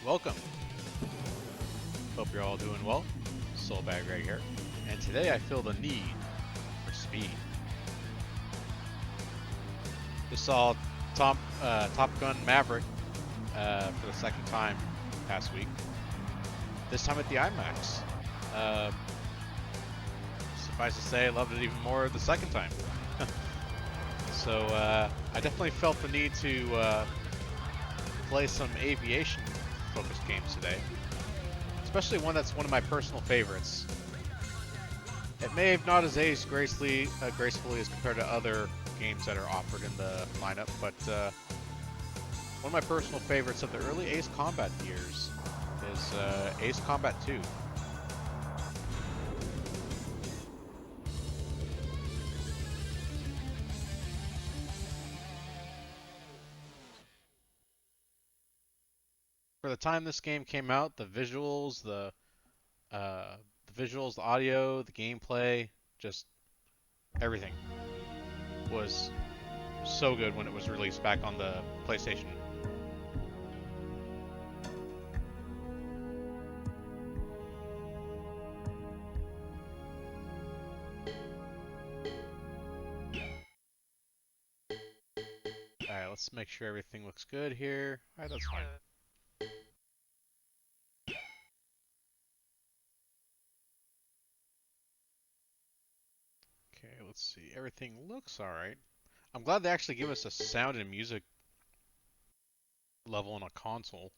Welcome. Hope you're all doing well. Soulbag right here. And today I feel the need for speed. Just saw Top Gun Maverick for the second time past week. This time at the IMAX. Uh, Suffice to say, I loved it even more the second time. So I definitely felt the need to play some aviation-focused games today. Especially one that's one of my personal favorites. It may have not as aged gracefully as compared to other games that are offered in the lineup, but one of my personal favorites of the early Ace Combat years is Ace Combat 2. For the time this game came out, the audio, the gameplay, just everything was so good when it was released back on the PlayStation. Alright, let's make sure everything looks good here. Alright, that's fine. Okay, let's see. Everything looks alright. I'm glad they actually give us a sound and music level on a console.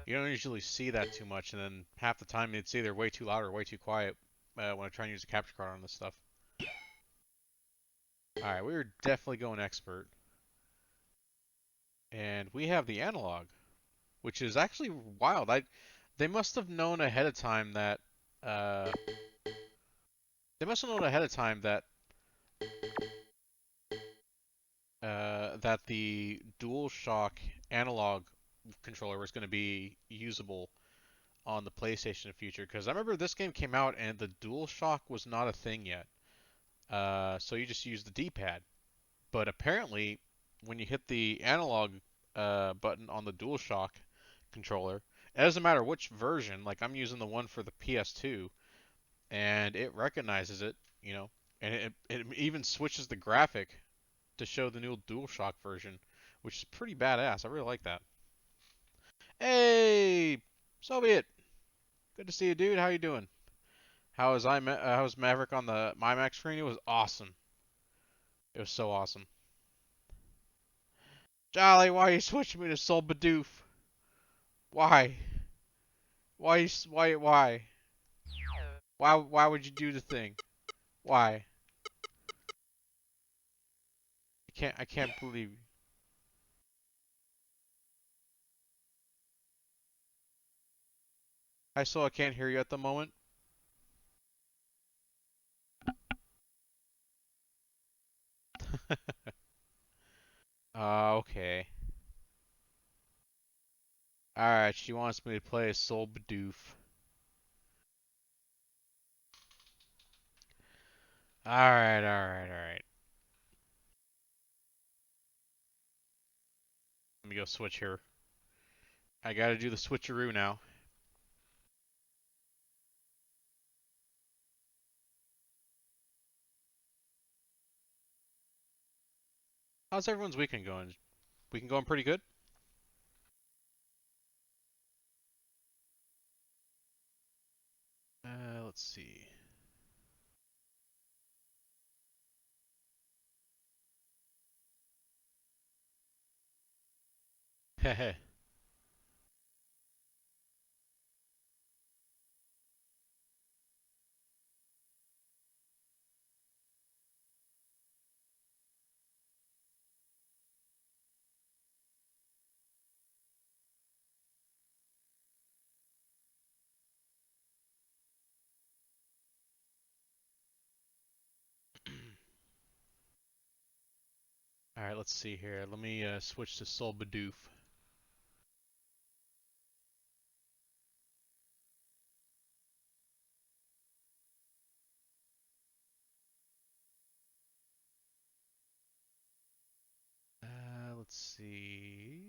You don't usually see that too much, and then half the time it's either way too loud or way too quiet when I try and use a capture card on this stuff. Alright, we were definitely going expert. And we have the analog, which is actually wild. They must have known ahead of time that uh, that the DualShock analog controller was going to be usable on the PlayStation in the future. Because I remember this game came out and the DualShock was not a thing yet. So you just use the D-pad. But apparently, when you hit the analog button on the DualShock controller, it doesn't matter which version. Like I'm using the one for the PS2, and it recognizes it, and it even switches the graphic to show the new DualShock version, which is pretty badass. I really like that. Hey, Soviet, good to see you, dude. How you doing? How was Maverick on the MyMax screen? It was awesome. It was so awesome. Jolly, why are you switching me to Soul Bidoof? Why? Why would you do the thing? Why? I can't believe. I still I can't hear you at the moment. Okay. Alright, she wants me to play Soul Bidoof. Alright. Let me go switch here. I gotta do the switcheroo now. How's everyone's weekend going? Weekend going pretty good? Let's see. Heh. Alright, let's see here. Let me switch to Soul Bidoof. see.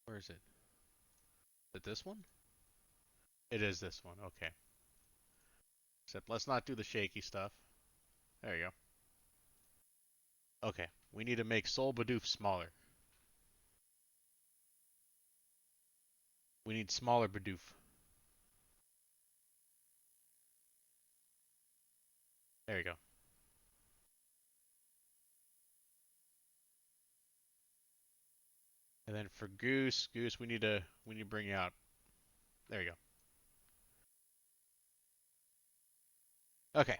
Where is it? Is it this one? It is this one. Okay. Except let's not do the shaky stuff. There you go. Okay. We need to make Sol Bidoof smaller. We need smaller Bidoof. There you go. And then for Goose, we need to bring you out. There you go. Okay.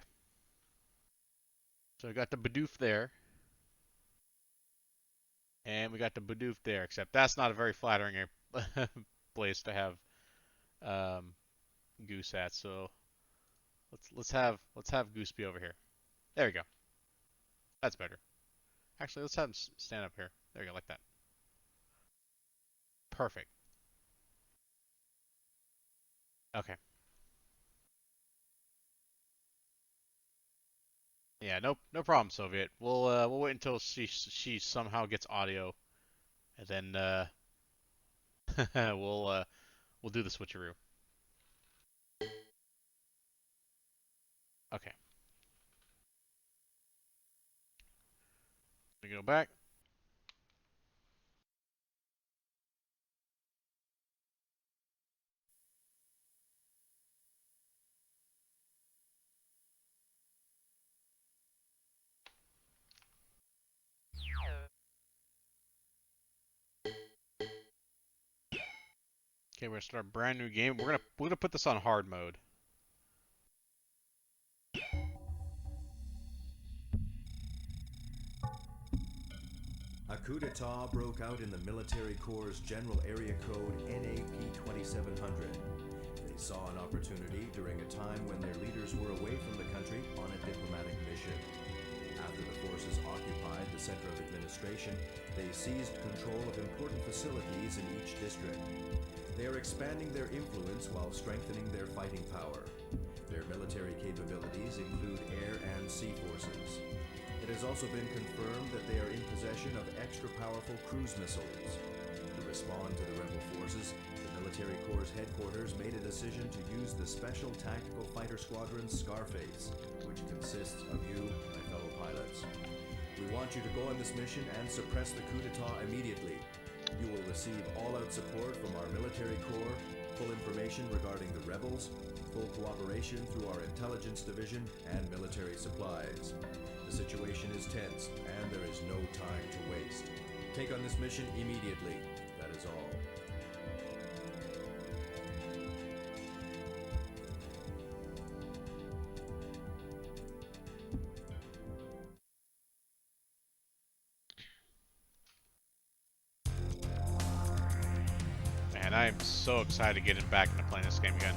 So we got the Bidoof there. And we got the Bidoof there, except that's not a very flattering place to have Goose at. So let's have Goose be over here. There we go. That's better. Actually, let's have him stand up here. There you go, like that. Perfect. Okay. Yeah, no problem, Soviet. We'll wait until she somehow gets audio, and then we'll do the switcheroo. Okay. We go back. Okay, we're gonna start a brand new game. We're gonna put this on hard mode. A coup d'etat broke out in the military corps' general area code NAP 2700. They saw an opportunity during a time when their leaders were away from the country on a diplomatic mission. After the forces occupied the center of administration, they seized control of important facilities in each district. They are expanding their influence while strengthening their fighting power. Their military capabilities include air and sea forces. It has also been confirmed that they are in possession of extra-powerful cruise missiles. To respond to the rebel forces, the military corps' headquarters made a decision to use the Special Tactical Fighter Squadron Scarface, which consists of you, my fellow pilots. We want you to go on this mission and suppress the coup d'etat immediately. You will receive all-out support from our military corps, full information regarding the rebels, full cooperation through our intelligence division, and military supplies. The situation is tense, and there is no time to waste. Take on this mission immediately. That is all. Man, I am so excited to get back into playing this game again.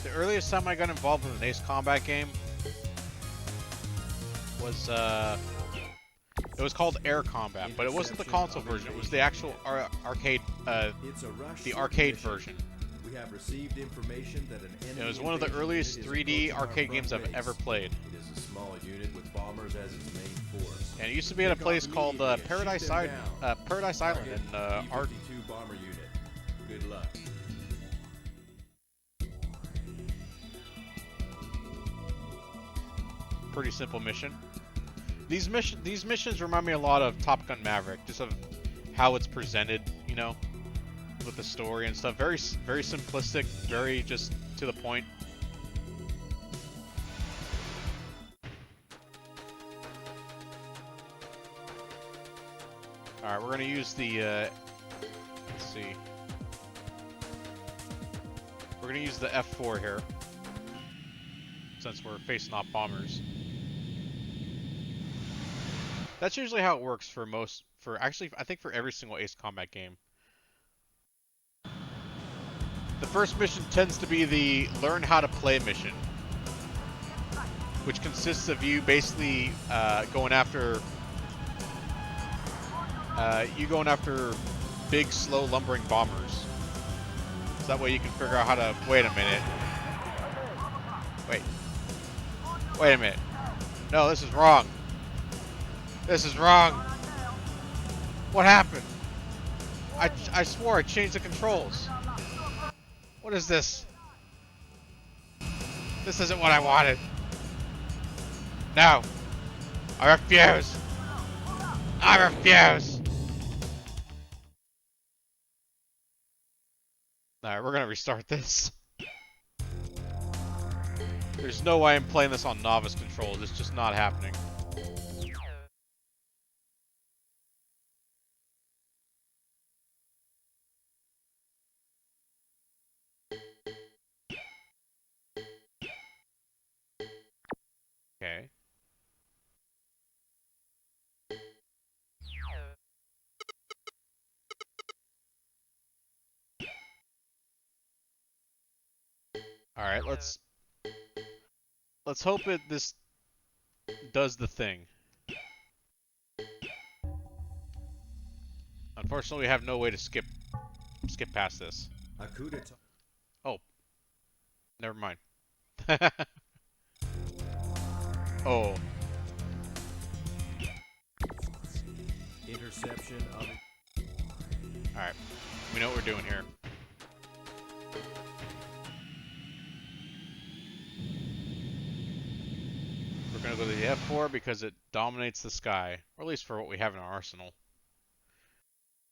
The earliest time I got involved in an Ace Combat game was it was called Air Combat, but it wasn't the console version. It was the actual arcade, the arcade version. We have received information that an enemy It was one of the earliest 3D arcade games I've ever played. It is a small unit with bombers as its main force. And it used to be at a place called Paradise Island in Art. 52 bomber unit. Good luck. Pretty simple mission. These missions remind me a lot of Top Gun Maverick, just of how it's presented, you know, with the story and stuff. Very simplistic, very just to the point. All right, we're gonna use the. Let's see. We're gonna use the F4 here, since we're facing off bombers. That's usually how it works for actually, I think for every single Ace Combat game. The first mission tends to be the learn how to play mission, which consists of you basically going after big, slow, lumbering bombers. So that way you can figure out how to... Wait a minute. Wait a minute. No, this is wrong. This is wrong. What happened? I swore I changed the controls. What is this? This isn't what I wanted. No. I refuse. I refuse. Alright, we're gonna restart this. There's no way I'm playing this on novice controls. It's just not happening. Okay. Alright, let's hope this does the thing. Unfortunately, we have no way to skip past this. A coup d'etat. Oh. Never mind. Oh. Interception of... Alright. We know what we're doing here. We're gonna go to the F4 because it dominates the sky. Or at least for what we have in our arsenal.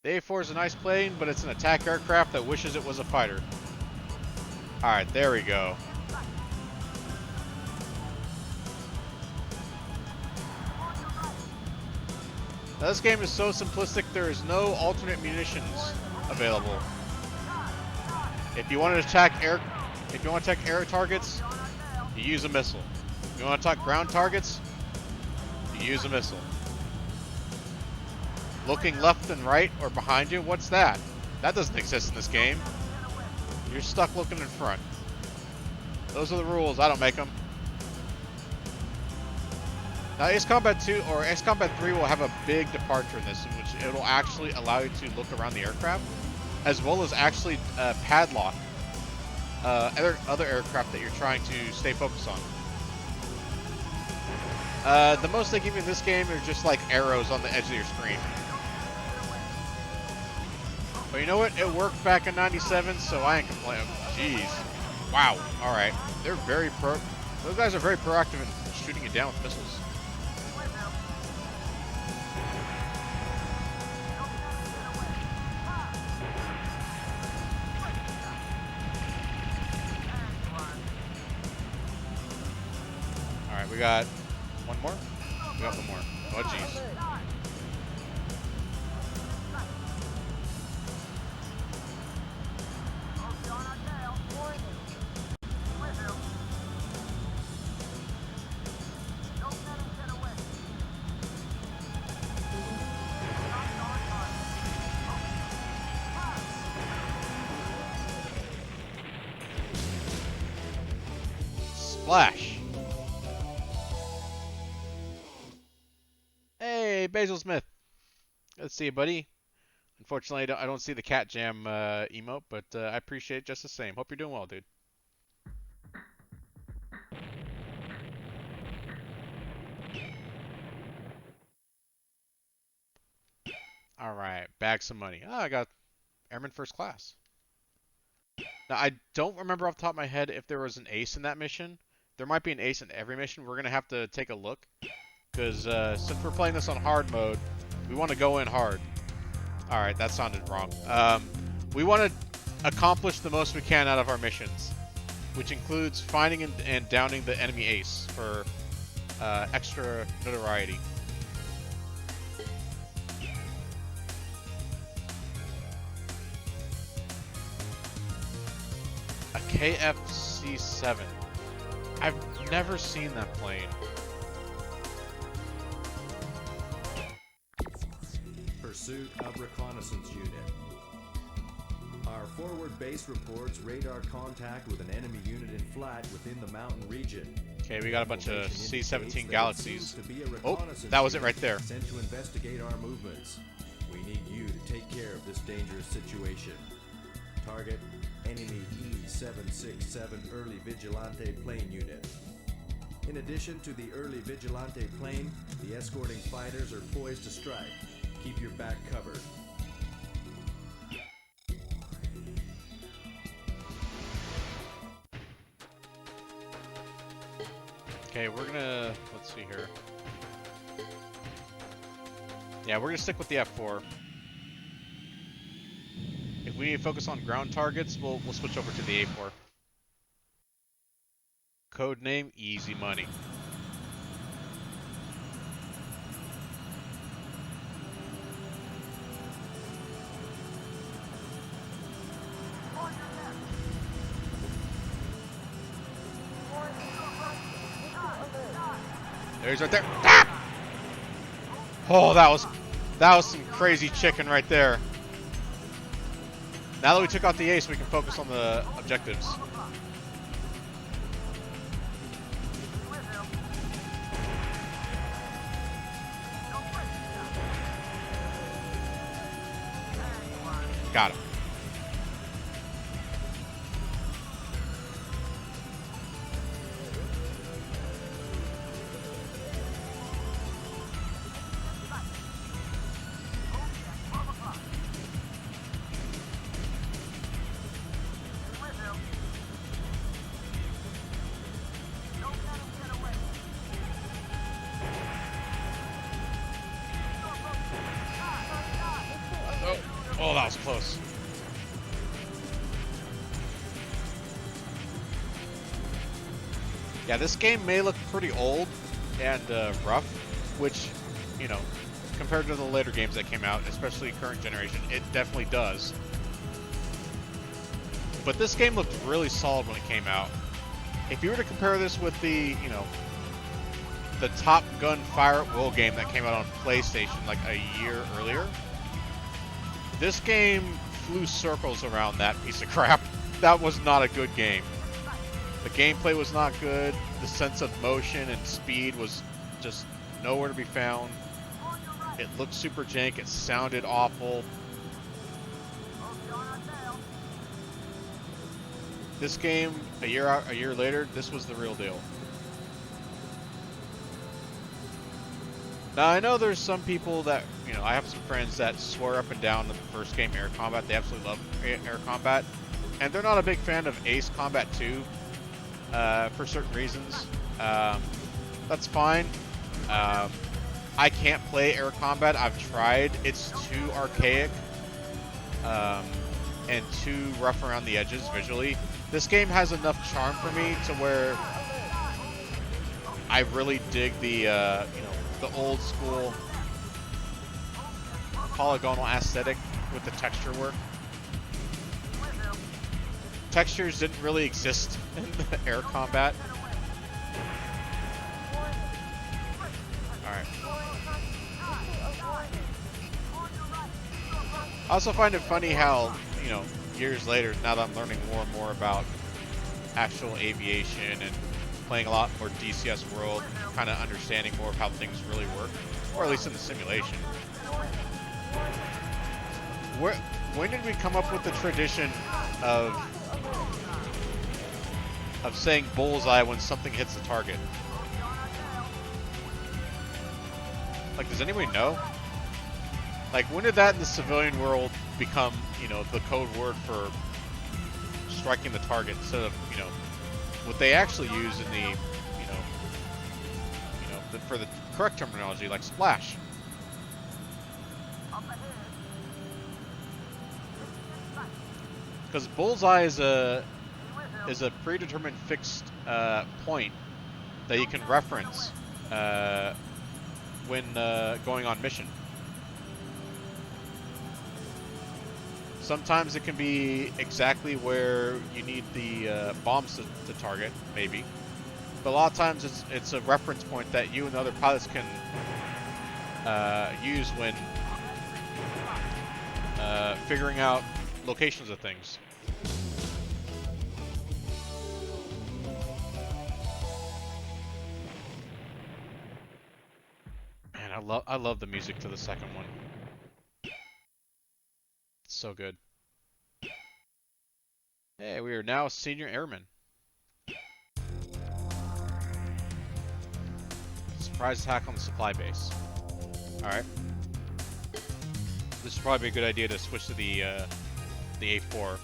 The A4 is a nice plane, but it's an attack aircraft that wishes it was a fighter. Alright, there we go. Now, this game is so simplistic, there is no alternate munitions available. If you want to attack air targets, you use a missile. If you want to attack ground targets, you use a missile. Looking left and right or behind you, what's that? That doesn't exist in this game. You're stuck looking in front. Those are the rules, I don't make them. Now, Ace Combat 2 or Ace Combat 3 will have a big departure in this, in which it will actually allow you to look around the aircraft, as well as actually padlock other aircraft that you're trying to stay focused on. The most they give you in this game are just like arrows on the edge of your screen. But you know what? It worked back in '97, so I ain't complaining. Jeez. Wow. All right. They're very Those guys are very proactive in shooting you down with missiles. Alright, we got one more? We got one more. Oh, jeez. Splash! Hey, Basil Smith. Let's see you, buddy. Unfortunately, I don't see the Cat Jam emote, but I appreciate it just the same. Hope you're doing well, dude. Alright, bag some money. Oh, I got Airman First Class. Now, I don't remember off the top of my head if there was an ace in that mission. There might be an ace in every mission. We're going to have to take a look. Because since we're playing this on hard mode, we want to go in hard. Alright, that sounded wrong. We want to accomplish the most we can out of our missions. Which includes finding and downing the enemy ace for extra notoriety. A KFC-7. I've never seen that plane. Pursuit of reconnaissance unit. Our forward base reports radar contact with an enemy unit in flight within the mountain region. Okay, we got a bunch of C-17 Galaxies. Oh, that was it right there. Sent to investigate our movements. We need you to take care of this dangerous situation. Target enemy E-767 Early Vigilante plane unit. In addition to the Early Vigilante plane, the escorting fighters are poised to strike. Keep your back covered. Okay, we're gonna, let's see here. Yeah, we're gonna stick with the F4. If we need to focus on ground targets, we'll switch over to the A4. Code name, Easy Money. There he's right there. Ah! Oh, that was some crazy chicken right there. Now that we took out the ace, we can focus on the objectives. Got him. Oh, that was close. Yeah, this game may look pretty old and rough, which, you know, compared to the later games that came out, especially current generation, it definitely does. But this game looked really solid when it came out. If you were to compare this with the, you know, the Top Gun Fire at Will game that came out on PlayStation like a year earlier, this game flew circles around that piece of crap. That was not a good game. The gameplay was not good. The sense of motion and speed was just nowhere to be found. It looked super jank. It sounded awful. This game, a year later, this was the real deal. Now, I know there's some people that, you know, I have some friends that swear up and down the first game, Air Combat. They absolutely love Air Combat. And they're not a big fan of Ace Combat 2 for certain reasons. That's fine. I can't play Air Combat. I've tried. It's too archaic and too rough around the edges visually. This game has enough charm for me to where I really dig the, you know, the old school polygonal aesthetic with the texture work. Textures didn't really exist in the Air Combat. Alright. I also find it funny how, you know, years later, now that I'm learning more and more about actual aviation and playing a lot more DCS World, kind of understanding more of how things really work, or at least in the simulation. When did we come up with the tradition of saying bullseye when something hits the target? Like, does anybody know? Like, when did that in the civilian world become, you know, the code word for striking the target instead of, you know, what they actually use in the, for the correct terminology, like splash. Because bullseye is a predetermined fixed point that you can reference when going on mission. Sometimes it can be exactly where you need the bombs to target, maybe. But a lot of times it's a reference point that you and the other pilots can use when figuring out locations of things. Man, I love the music to the second one. So good. Hey, we are now senior airmen. Surprise attack on the supply base. Alright. This is probably a good idea to switch to the A4.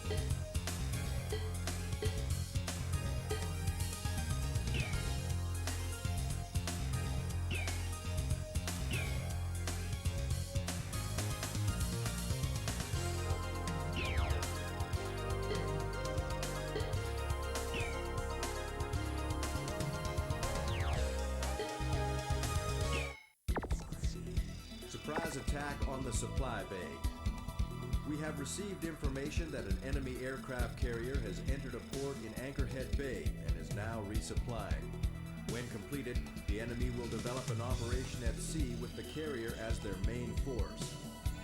Surprise attack on the supply bay. We have received information that an enemy aircraft carrier has entered a port in Anchorhead Bay and is now resupplying. When completed, the enemy will develop an operation at sea with the carrier as their main force.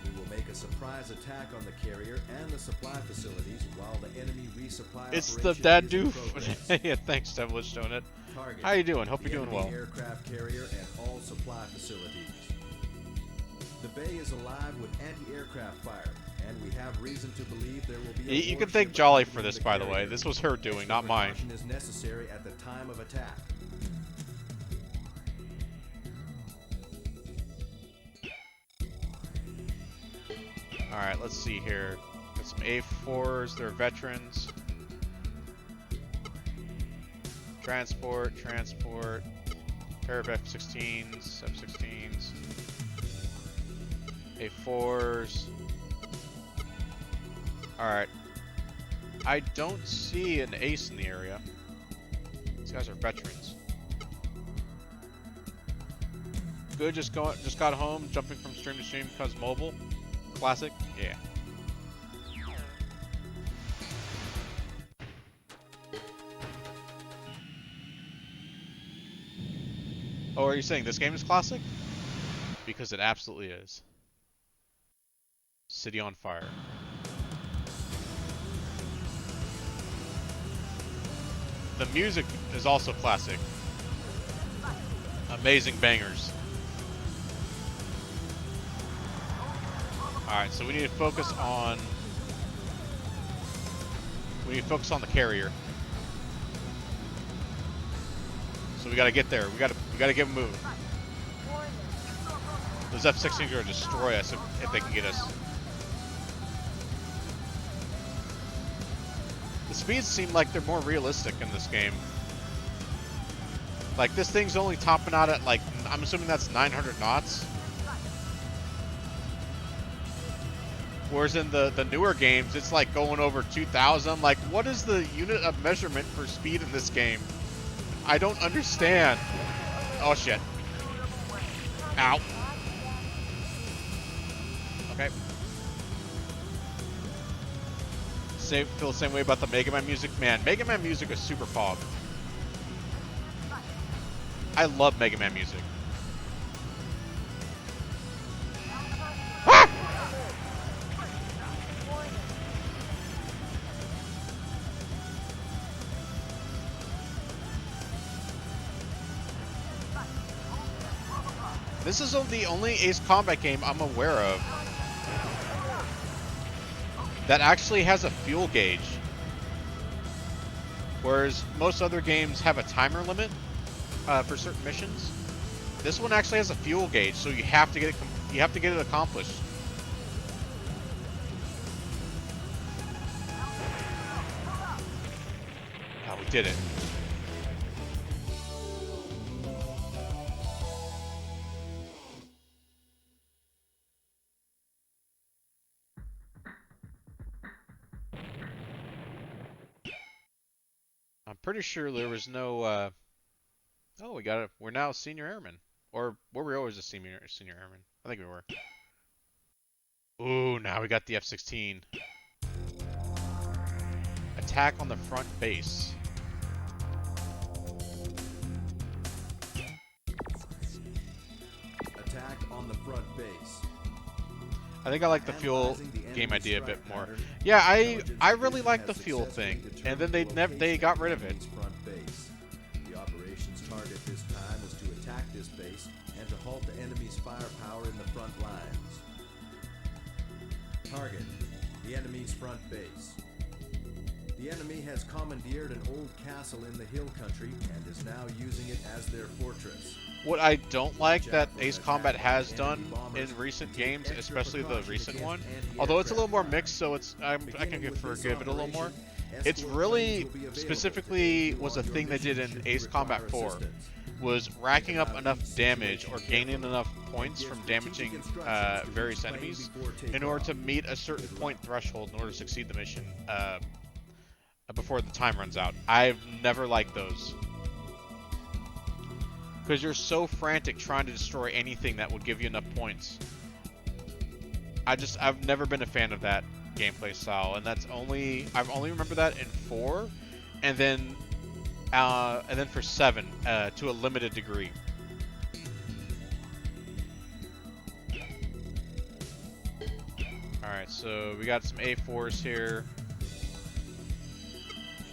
We will make a surprise attack on the carrier and the supply facilities while the enemy resupply It's operation the dad is in doof. progress. Yeah, thanks, Devilish Donut. Target, How you doing? Hope the you're doing enemy well. aircraft carrier and all supply facilities. The bay is alive with anti-aircraft fire, and we have reason to believe there will be a You can warship thank Jolly for accompanying this, the by the way. carrier. This was her doing, not mine. Precaution is necessary at the time of attack. Alright, let's see here. Got some A4s, they're veterans. Transport. Pair of F-16s, F-16s. A4s. Alright. I don't see an ace in the area. These guys are veterans. Good, just got home, jumping from stream to stream because mobile. Classic? Yeah. Oh, are you saying this game is classic? Because it absolutely is. City on fire. The music is also classic. Amazing bangers. Alright, so we need to focus on... We need to focus on the carrier. So we gotta get there. We gotta get moving. Those F-16s are gonna destroy us if they can get us. The speeds seem like they're more realistic in this game. Like, this thing's only topping out at, like, I'm assuming that's 900 knots. Whereas in the newer games, it's like going over 2,000. Like, what is the unit of measurement for speed in this game? I don't understand. Oh, shit. Ow. Okay. Feel the same way about the Mega Man music. Man, Mega Man music is super fog. I love Mega Man music. Ah! This is the only Ace Combat game I'm aware of that actually has a fuel gauge. Whereas most other games have a timer limit for certain missions. This one actually has a fuel gauge, so you have to get it accomplished. Oh, we did it. I'm pretty sure there was no, oh, we're now senior airmen. Or were we always a senior airmen? I think we were. Ooh, now we got the F-16. Attack on the front base. Attack on the front base. I think I like the fuel game idea a bit more. Yeah, I really like the fuel thing, and then they got rid of it. The operations target this time is to attack this base and to halt the enemy's firepower in the front lines. Target: the enemy's front base. The enemy has commandeered an old castle in the hill country and is now using it as their fortress. What I don't like that Ace Combat has done in recent games, especially the recent one, although it's a little more mixed, so I can forgive it a little more. It's really specifically was a thing they did in Ace Combat 4, was racking up enough damage or gaining enough points from damaging various enemies in order to meet a certain point threshold in order to succeed the mission before the time runs out. I've never liked those. Because you're so frantic trying to destroy anything that would give you enough points. I've never been a fan of that gameplay style, and I've only remember that in 4, and then for 7 to a limited degree. All right, so we got some A4s here.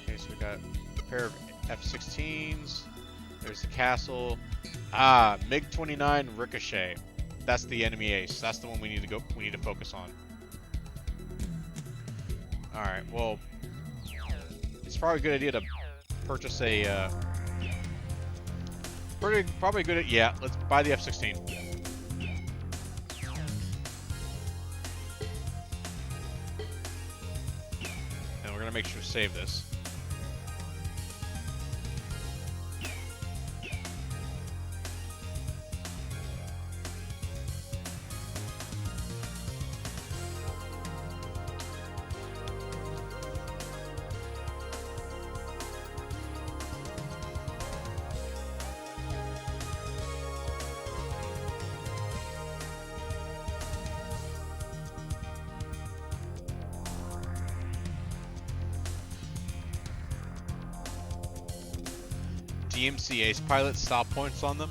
Okay, so we got a pair of F-16s. There's the castle. MiG-29 Ricochet. That's the enemy ace. That's the one we need to focus on. All right. Well, it's probably a good idea to purchase a. Probably good. Yeah. Let's buy the F-16. And we're gonna make sure to save this. DMC Ace pilots, stop points on them.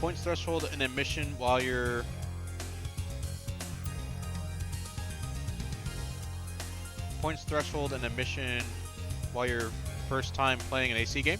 Points threshold in a mission while you're... Points threshold in a mission while you're first time playing an AC game.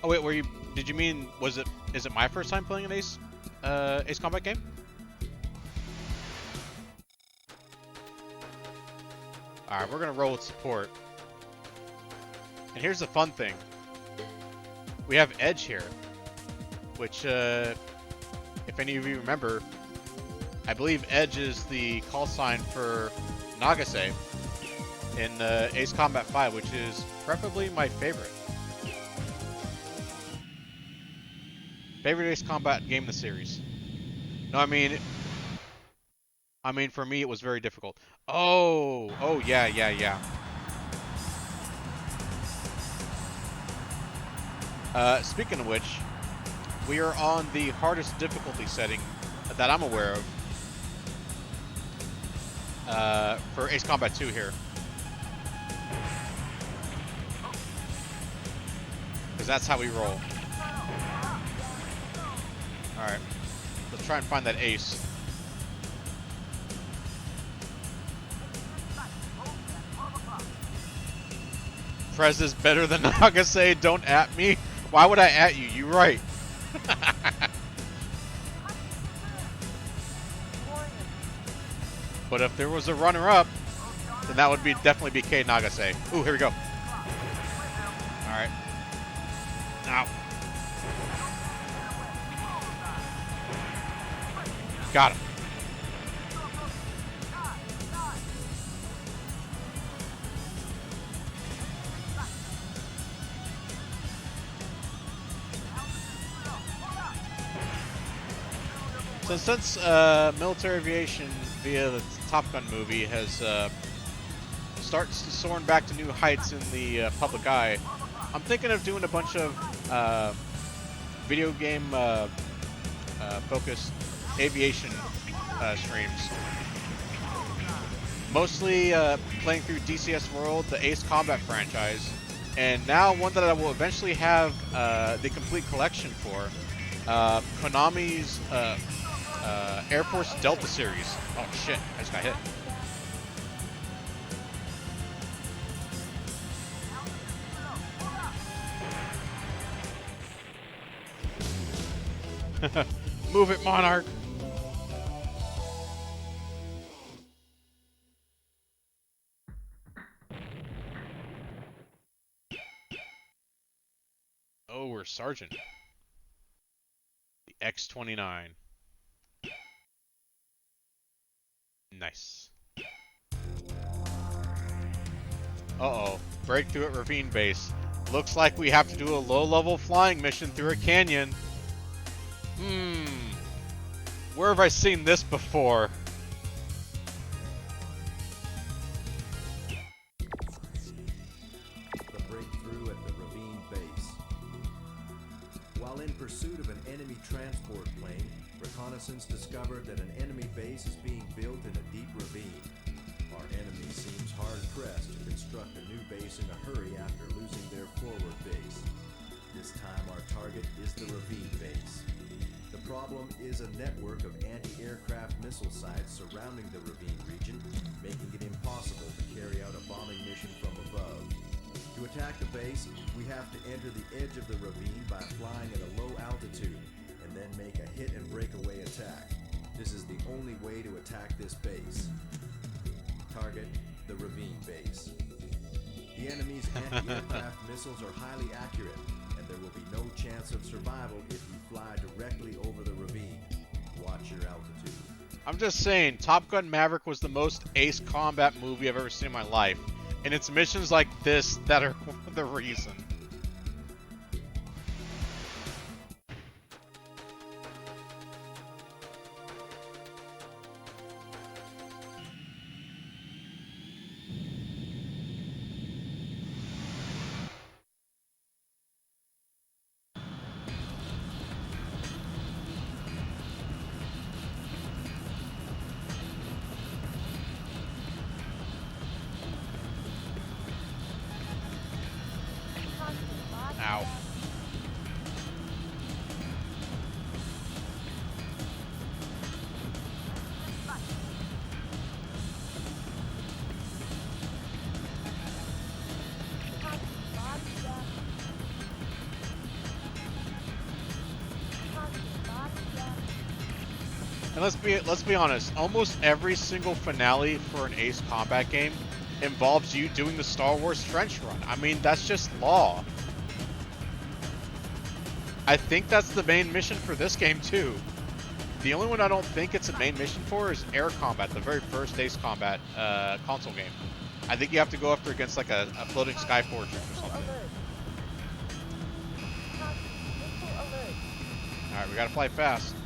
Oh wait, did you mean, is it my first time playing an Ace Combat game? Alright, we're gonna roll with support. And here's the fun thing. We have Edge here, which, if any of you remember, I believe Edge is the call sign for Nagase in Ace Combat 5, which is preferably my favorite. Favorite Ace Combat game in the series. No, I mean, for me it was very difficult. Oh, yeah. Speaking of which, we are on the hardest difficulty setting that I'm aware of for Ace Combat 2 here. Because that's how we roll. Alright, let's try and find that ace. Prez is better than Nagase, don't at me. Why would I at you? You're right. But if there was a runner-up, then that would definitely be K Nagase. Ooh, here we go. Alright. Ow. Got him. So since military aviation via the Top Gun movie has starts soaring back to new heights in the public eye, I'm thinking of doing a bunch of video game focused aviation streams. Mostly playing through DCS World, the Ace Combat franchise, and now one that I will eventually have the complete collection for Konami's Air Force Delta series. Oh shit! I just got hit. Move it, Monarch. Oh, we're Sergeant. The X-29. Nice. Uh-oh. Breakthrough at Ravine Base. Looks like we have to do a low-level flying mission through a canyon. Where have I seen this before? The breakthrough at the Ravine Base. While in pursuit of an enemy transport plane, reconnaissance discovered that an enemy base is being built in a deep ravine. Our enemy seems hard-pressed to construct a new base in a hurry after losing their forward base. This time our target is the Ravine Base. The problem is a network of anti-aircraft missile sites surrounding the Ravine region, making it impossible to carry out a bombing mission from above. To attack the base, we have to enter the edge of the ravine by flying at a low altitude, and then make a hit and breakaway attack. This is the only way to attack this base. Target, the Ravine Base. The enemy's anti-aircraft missiles are highly accurate, and there will be no chance of survival if we fly directly over the ravine. Watch your altitude. I'm just saying, Top Gun Maverick was the most ace combat movie I've ever seen in my life. And it's missions like this that are the reason. Ow. And let's be honest, almost every single finale for an Ace Combat game involves you doing the Star Wars trench run. I mean, that's just law. I think that's the main mission for this game too. The only one I don't think it's a main mission for is Air Combat, the very first Ace Combat console game. I think you have to go after against like a floating sky fortress or something. Alright, we gotta fly fast.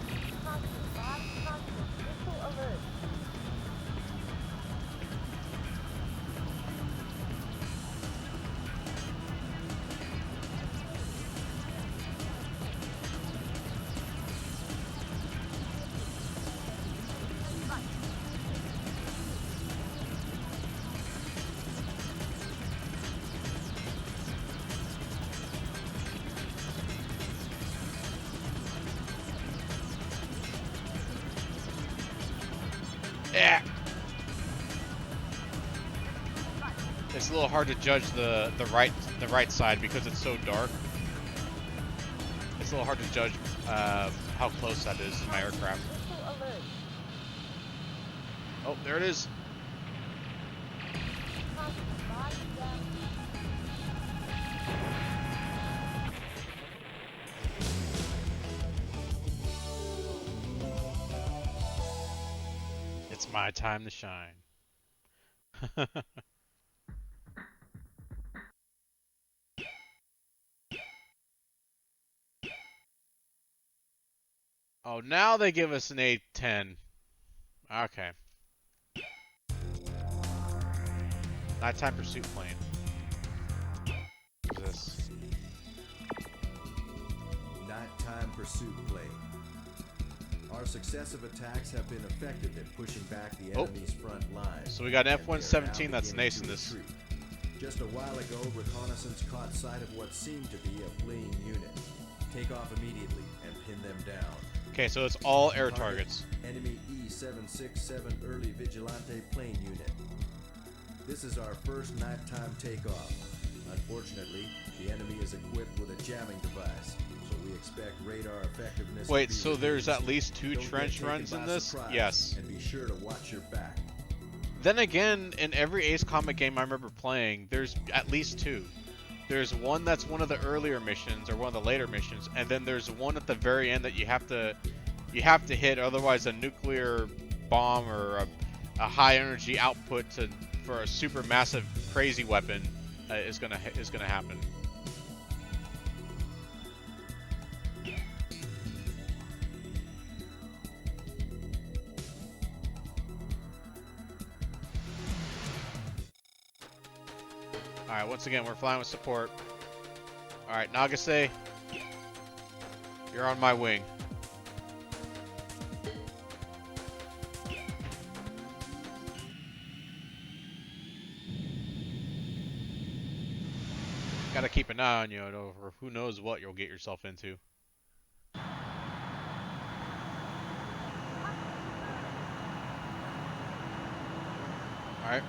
Yeah. It's a little hard to judge the right side because it's so dark. It's a little hard to judge how close that is to my aircraft. Oh, there it is. It's my time to shine. Oh, now they give us an A-10. Okay. Nighttime pursuit plane. What's this? Nighttime pursuit plane. Our successive attacks have been effective in pushing back the enemy's front line. So we got an F-117 that's an ace in this. Just a while ago, reconnaissance caught sight of what seemed to be a fleeing unit. Take off immediately and pin them down. Okay, so it's all air targets. Enemy E-767 early vigilante plane unit. This is our first nighttime takeoff. Unfortunately, the enemy is equipped with a jamming device, so we expect radar effectiveness. Wait, so there's at least 2 Don't trench get runs taken in by this? surprise, Yes. And be sure to watch your back. Then again, in every Ace Combat game I remember playing, there's at least 2. There's one that's one of the earlier missions or one of the later missions, and then there's one at the very end that you have to hit, otherwise a nuclear bomb or a high energy output for a super massive crazy weapon is gonna happen. Alright, once again, we're flying with support. Alright, Nagase, you're on my wing. Gotta keep an eye on you, or who knows what you'll get yourself into. Alright.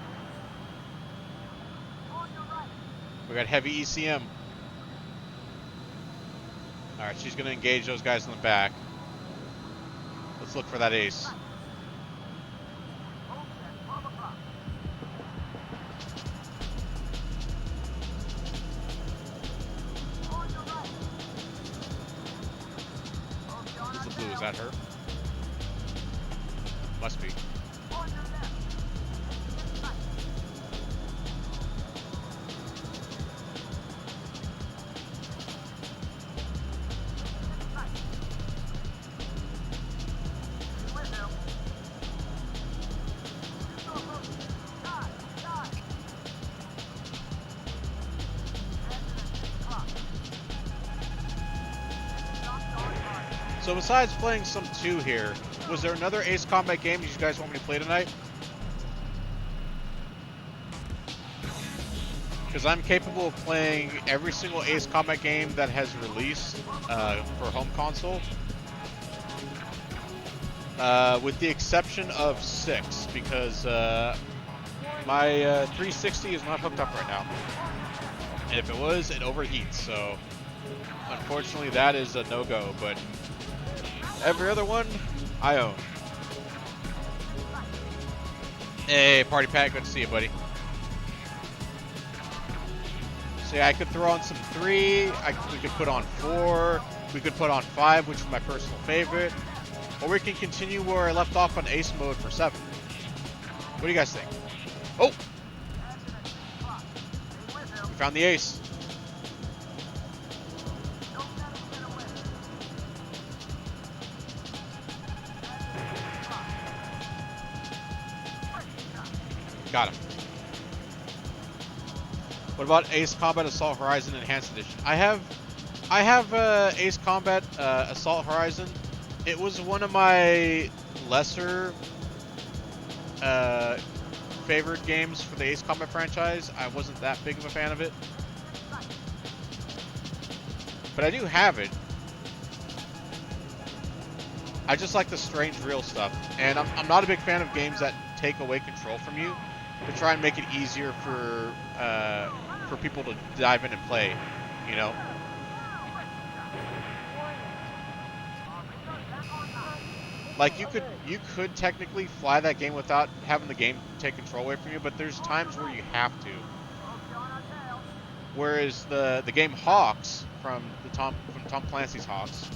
We got heavy ECM. Alright, she's gonna engage those guys in the back. Let's look for that ace. Who's the blue? Is that her? Must be. So besides playing some 2 here, was there another Ace Combat game you guys want me to play tonight? Because I'm capable of playing every single Ace Combat game that has released for home console. With the exception of 6, because my 360 is not hooked up right now. And if it was, it overheats, so unfortunately that is a no-go, but every other one, I own. Hey, Party Pack, good to see you, buddy. So yeah, I could throw on some 3, we could put on 4, we could put on 5, which is my personal favorite, or we can continue where I left off on Ace mode for 7. What do you guys think? Oh! We found the ace. Got him. What about Ace Combat Assault Horizon Enhanced Edition? I have Ace Combat Assault Horizon. It was one of my lesser favorite games for the Ace Combat franchise. I wasn't that big of a fan of it, but I do have it. I just like the strange real stuff, and I'm not a big fan of games that take away control from you to try and make it easier for people to dive in and play, you know. Like you could technically fly that game without having the game take control away from you, but there's times where you have to. Whereas the game Hawks from Tom Clancy's Hawks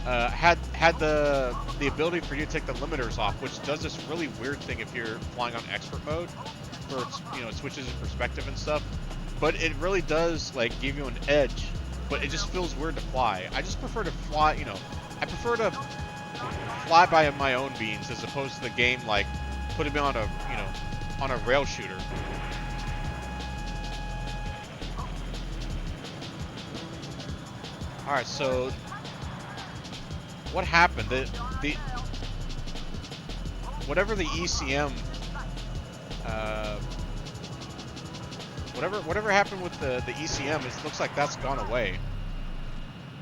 had the ability for you to take the limiters off, which does this really weird thing if you're flying on expert mode, where it switches in perspective and stuff. But it really does like give you an edge, but it just feels weird to fly. I just prefer to fly, I prefer to fly by my own means as opposed to the game like putting me on a rail shooter. All right, so what happened? The whatever the ECM, whatever happened with the ECM, it looks like that's gone away.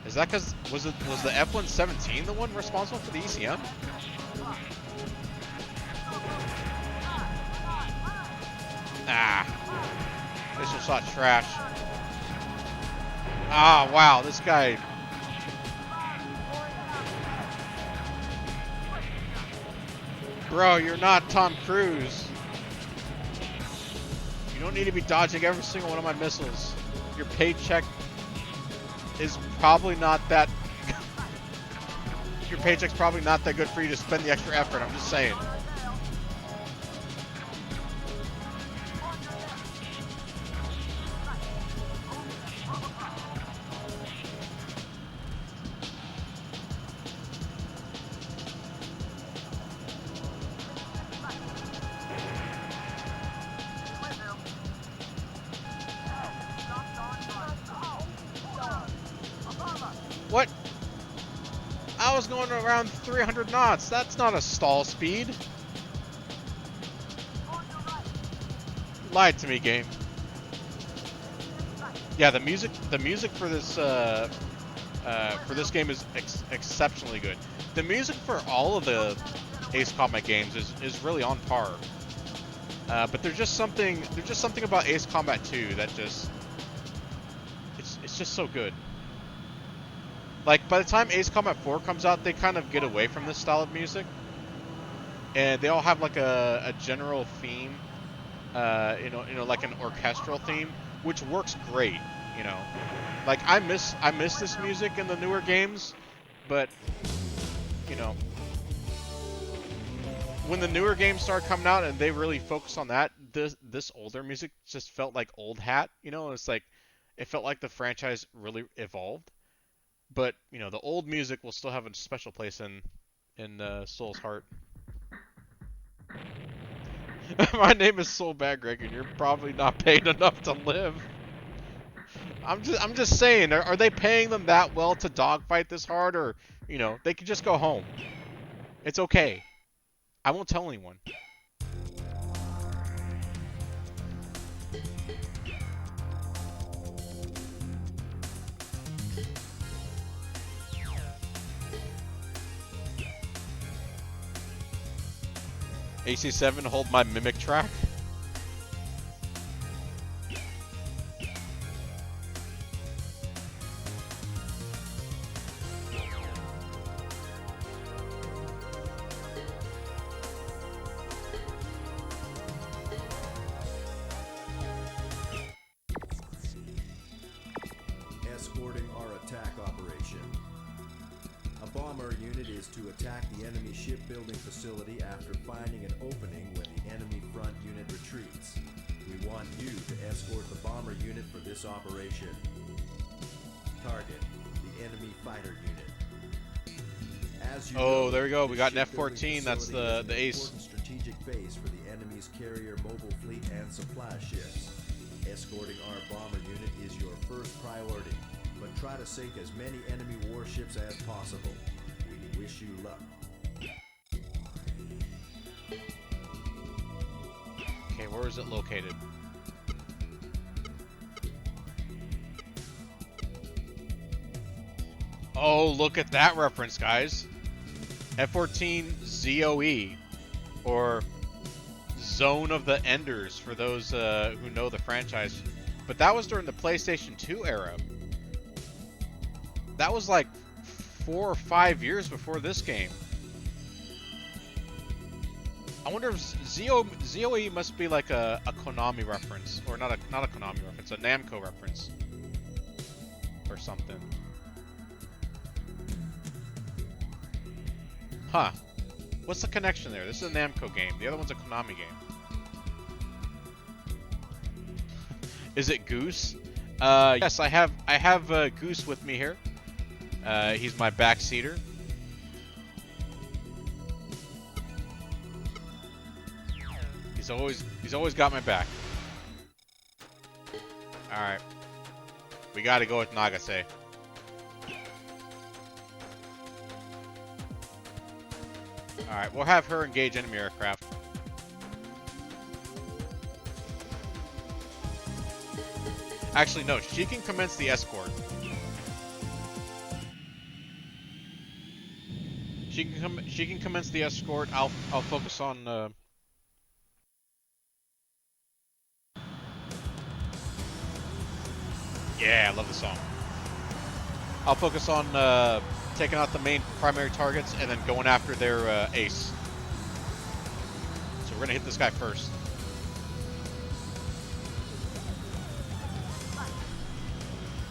Is that because was the F-117 the one responsible for the ECM? Ah, missile shot trash. Ah, wow, this guy. Bro, you're not Tom Cruise. You don't need to be dodging every single one of my missiles. Your paycheck is probably not that... Your paycheck's probably not that good for you to spend the extra effort, I'm just saying. What? I was going around 300 knots. That's not a stall speed. You lied to me, game. Yeah, the music for this game is exceptionally good. The music for all of the Ace Combat games is really on par. But there's just something about Ace Combat 2 that just it's just so good. Like, by the time Ace Combat 4 comes out, they kind of get away from this style of music. And they all have like a general theme, you know, like an orchestral theme, which works great, you know. Like, I miss this music in the newer games, but, you know, when the newer games start coming out and they really focus on that, this older music just felt like old hat, you know. It's like, it felt like the franchise really evolved. But, you know, the old music will still have a special place in Soul's heart. My name is Soul Bad Greg, and you're probably not paid enough to live. I'm just saying, are they paying them that well to dogfight this hard, or, you know, they could just go home. It's okay. I won't tell anyone. AC7, hold my mimic track. Escorting our attack operation. A bomber unit is to attack the enemy shipbuilding facility after finding an opening when the enemy front unit retreats. We want you to escort the bomber unit for this operation. Target, the enemy fighter unit. As you know, there we go. We got an shipbuilding F-14. That's facility the is an ace. important strategic base for the enemy's carrier mobile fleet and supply ships. Escorting our bomber unit is your first priority, but try to sink as many enemy warships as possible. We wish you luck. Okay, where is it located? Oh, look at that reference, guys. F-14 ZOE, or Zone of the Enders, for those who know the franchise. But that was during the PlayStation 2 era. That was like 4 or 5 years before this game. I wonder if ZOE must be like a Konami reference, or not a Konami reference, a Namco reference, or something. Huh. What's the connection there? This is a Namco game. The other one's a Konami game. Is it Goose? Yes, I have Goose with me here. He's my backseater. He's always got my back. All right. We got to go with Nagase. Alright, we'll have her engage enemy aircraft. Actually, no, she can commence the escort. She can commence the escort. I'll focus on. Yeah, I love the song. I'll focus on taking out the main primary targets and then going after their ace. So we're gonna hit this guy first.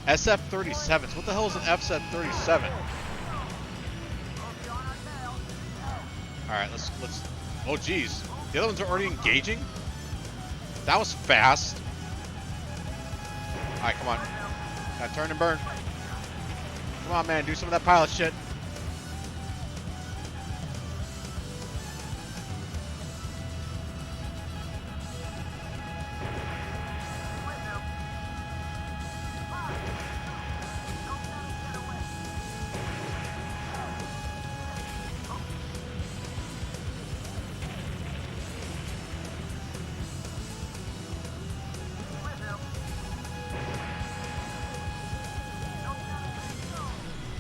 SF-37s. What the hell is an SF-37? All right, let's. Oh, geez, the other ones are already engaging. That was fast. All right, come on. Got turn and burn. Come on, man, do some of that pilot shit.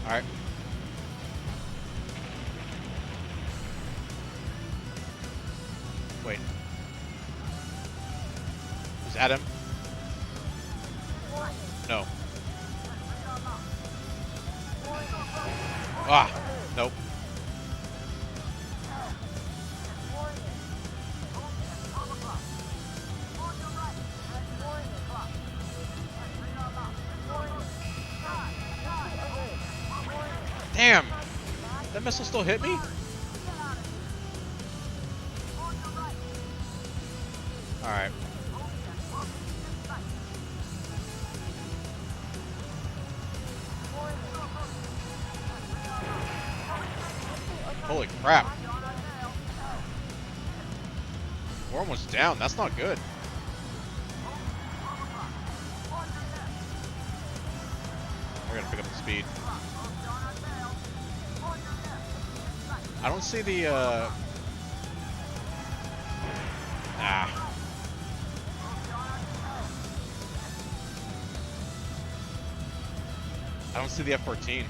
All right. Wait. Is that him? No. Ah, nope. Damn! That missile still hit me? Alright. Holy crap. We're almost down. That's not good. I gotta pick up the speed. I don't see the, I don't see the F-14.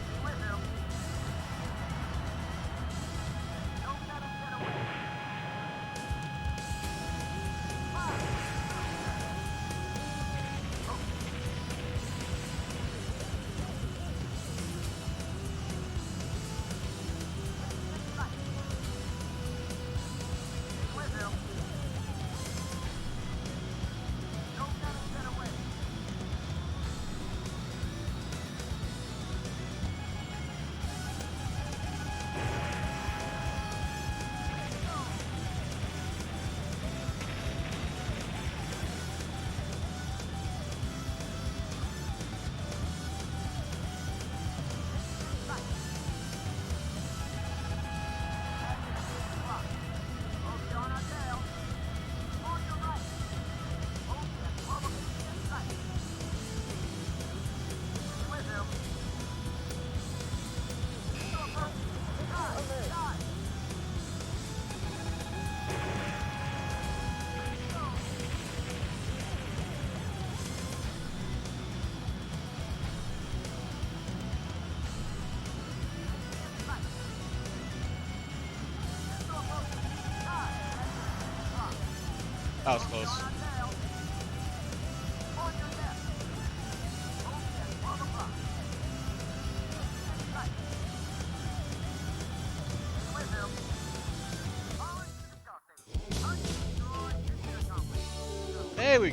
That was close. Hey, we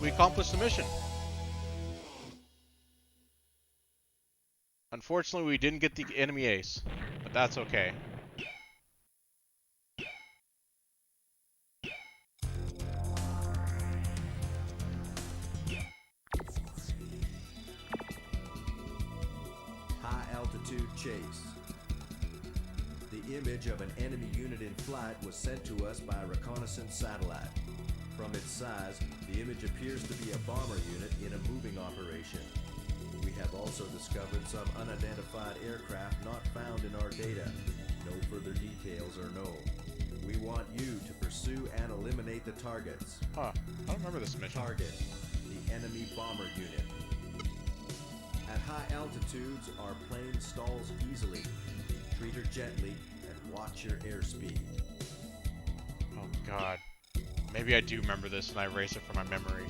accomplished the mission. Unfortunately, we didn't get the enemy ace, but that's okay. High-altitude chase. The image of an enemy unit in flight was sent to us by a reconnaissance satellite. From its size, the image appears to be a bomber unit in a moving operation. We have also discovered some unidentified aircraft not found in our data. No further details are known. We want you to pursue and eliminate the targets. Huh. I don't remember this mission. Target: the enemy bomber unit. At high altitudes, our plane stalls easily. Treat her gently and Watch your airspeed. Oh god. Maybe I do remember this and I erase it from my memory.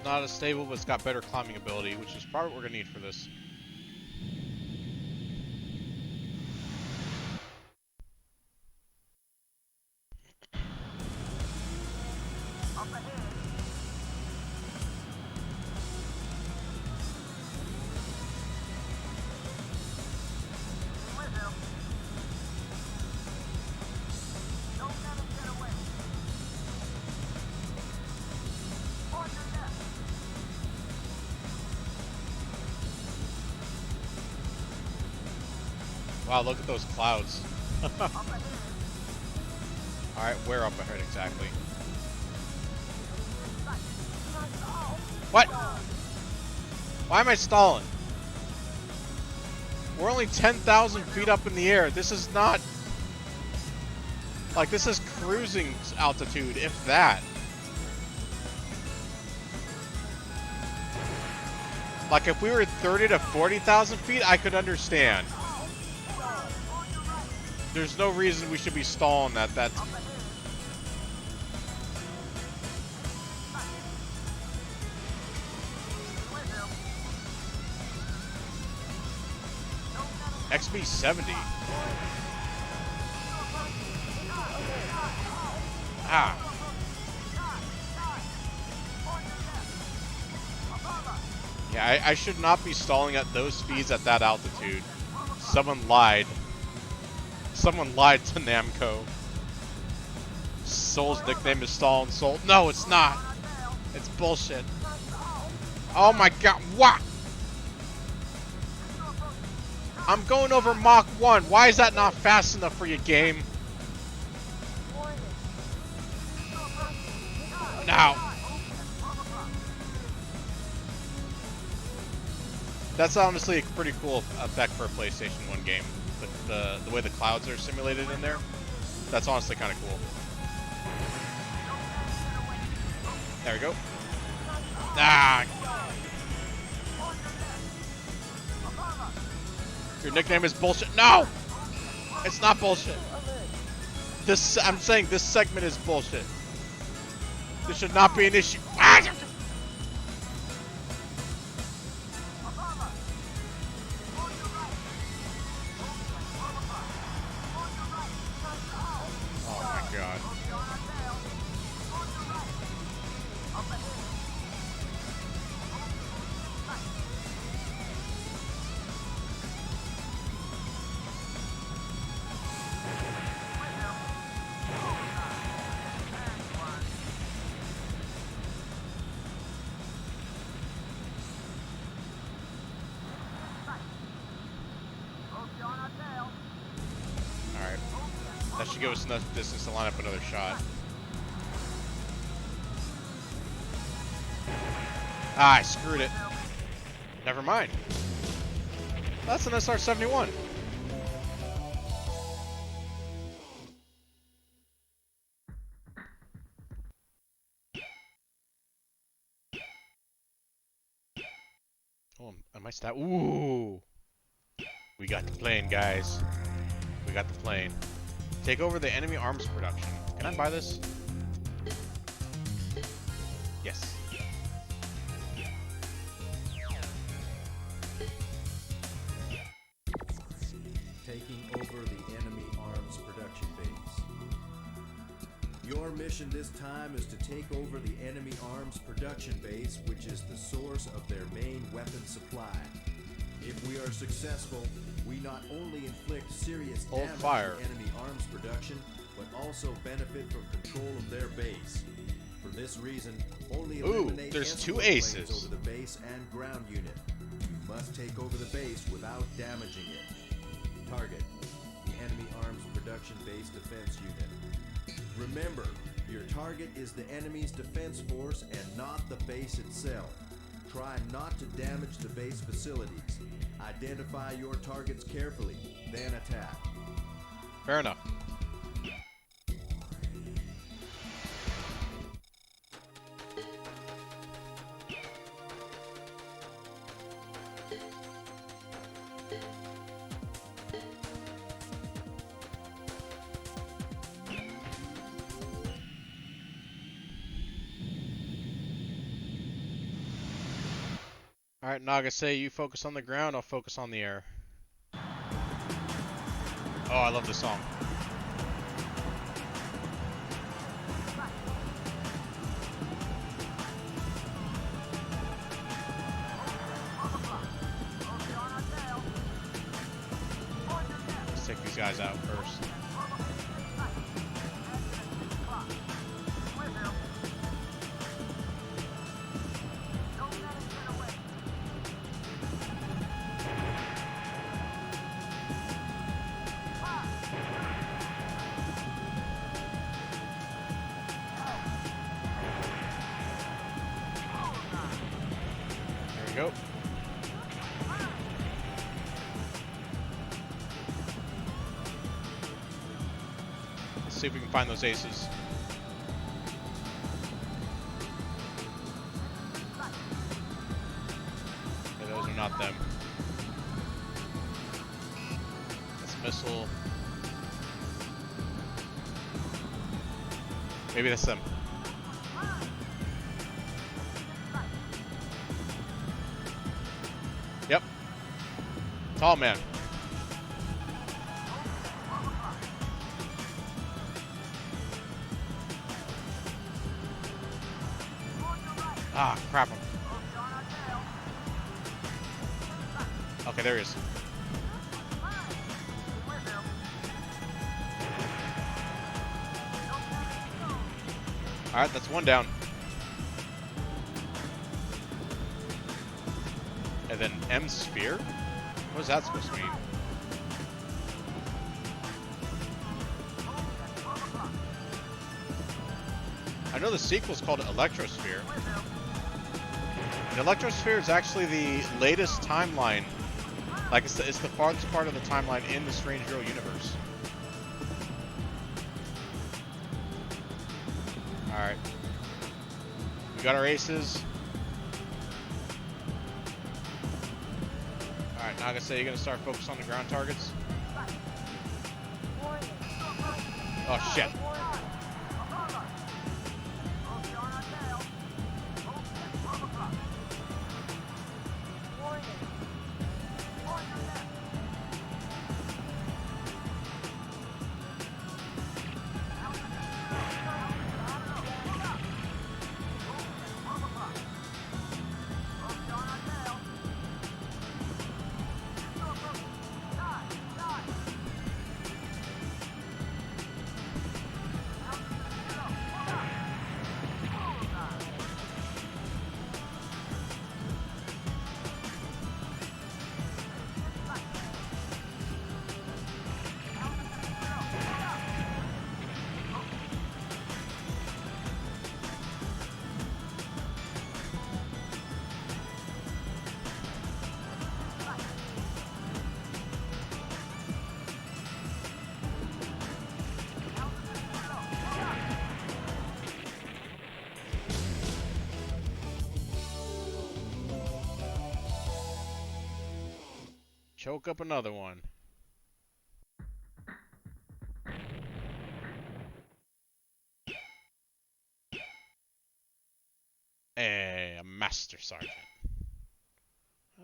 Not as stable, but it's got better climbing ability, which is probably what we're gonna need for this. Wow, look at those clouds. Alright, where up ahead exactly? What? Why am I stalling? We're only 10,000 feet up in the air. This is not... Like, this is cruising altitude, if that. Like, if we were 30 to 40,000 feet, I could understand. There's no reason we should be stalling at that. XB 70. Ah. Yeah, I should not be stalling at those speeds at that altitude. Someone lied. Someone lied to Namco. Soul's nickname is Stall and Soul. No, it's not. It's bullshit. Oh my god, what? I'm going over Mach 1. Why is that not fast enough for you, game? Now. That's honestly a pretty cool effect for a PlayStation 1 game. The way the clouds are simulated in there, that's honestly kind of cool. There we go. Ah! Your nickname is bullshit. No! It's not bullshit. I'm saying this segment is bullshit. This should not be an issue. Ah! That should give us enough distance to line up another shot. Ah, I screwed it. Never mind. That's an SR-71. Oh, am I stat? Ooh! We got the plane, guys. We got the plane. Take over the enemy arms production. Can I buy this? Yes. Taking over the enemy arms production base. Your mission this time is to take over the enemy arms production base, which is the source of their main weapon supply. If we are successful, we not only inflict serious damage to enemy arms production, but also benefit from control of their base. For this reason, only Ooh, eliminate there's two escort aces. planes over the base and ground unit. You must take over the base without damaging it. Target: the enemy arms production base defense unit. Remember, your target is the enemy's defense force and not the base itself. Try not to damage the base facilities. Identify your targets carefully, then attack. Fair enough. Alright, Naga, say you focus on the ground, I'll focus on the air. Oh, I love this song. Let's take these guys out first. Go. Let's see if we can find those aces. Okay, those are not them. That's a missile. Maybe that's them. Yep. Tall man. Ah, crap him. Okay, there he is. Alright, that's one down. And then M sphere? What is that supposed to mean? I know the sequel's called Electrosphere. The Electrosphere is actually the latest timeline. Like, it's the farthest part of the timeline in the Strange Hero universe. Alright. We got our aces. Alright, Naga, say you're gonna start focus on the ground targets. Oh shit. Choke up another one. Hey, a Master Sergeant.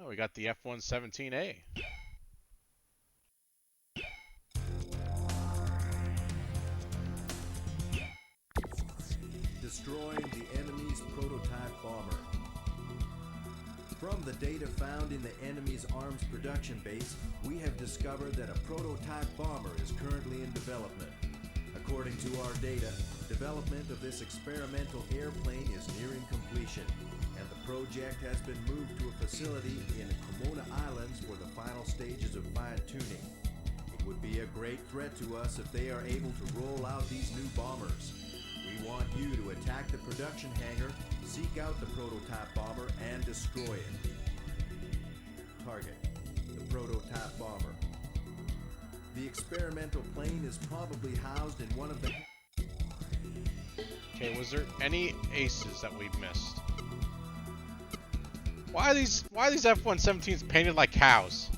Oh, we got the F-117A. Destroying the enemy's prototype bomber. From the data found in the enemy's arms production base, we have discovered that a prototype bomber is currently in development. According to our data, Development of this experimental airplane is nearing completion, and the project has been moved to a facility in Pomona Islands for the final stages of fine-tuning. It would be a great threat to us if they are able to roll out these new bombers. We want you to attack the production hangar, seek out the prototype bomber, and destroy it. Target: the prototype bomber. The experimental plane is probably housed in one of the... Okay, was there any aces that we missed? Why are these F-117s painted like cows?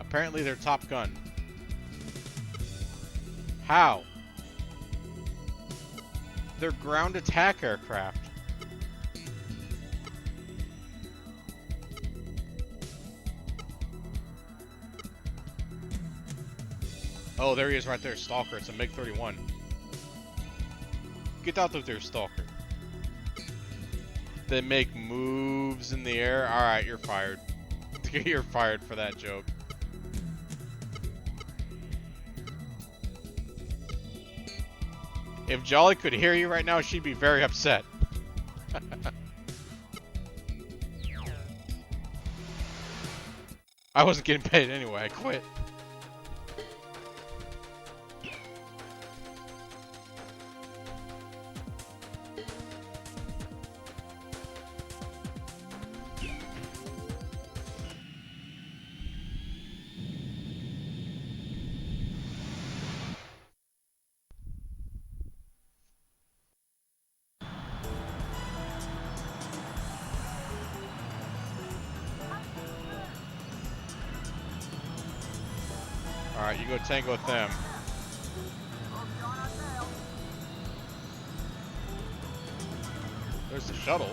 Apparently they're Top Gun. How? They're ground attack aircraft. Oh, there he is right there, Stalker. It's a MiG-31. Get out of there, Stalker. They make moves in the air. Alright, you're fired. You're fired for that joke. If Jolly could hear you right now, she'd be very upset. I wasn't getting paid anyway, I quit. Alright, you go tango with them. There's the shuttle.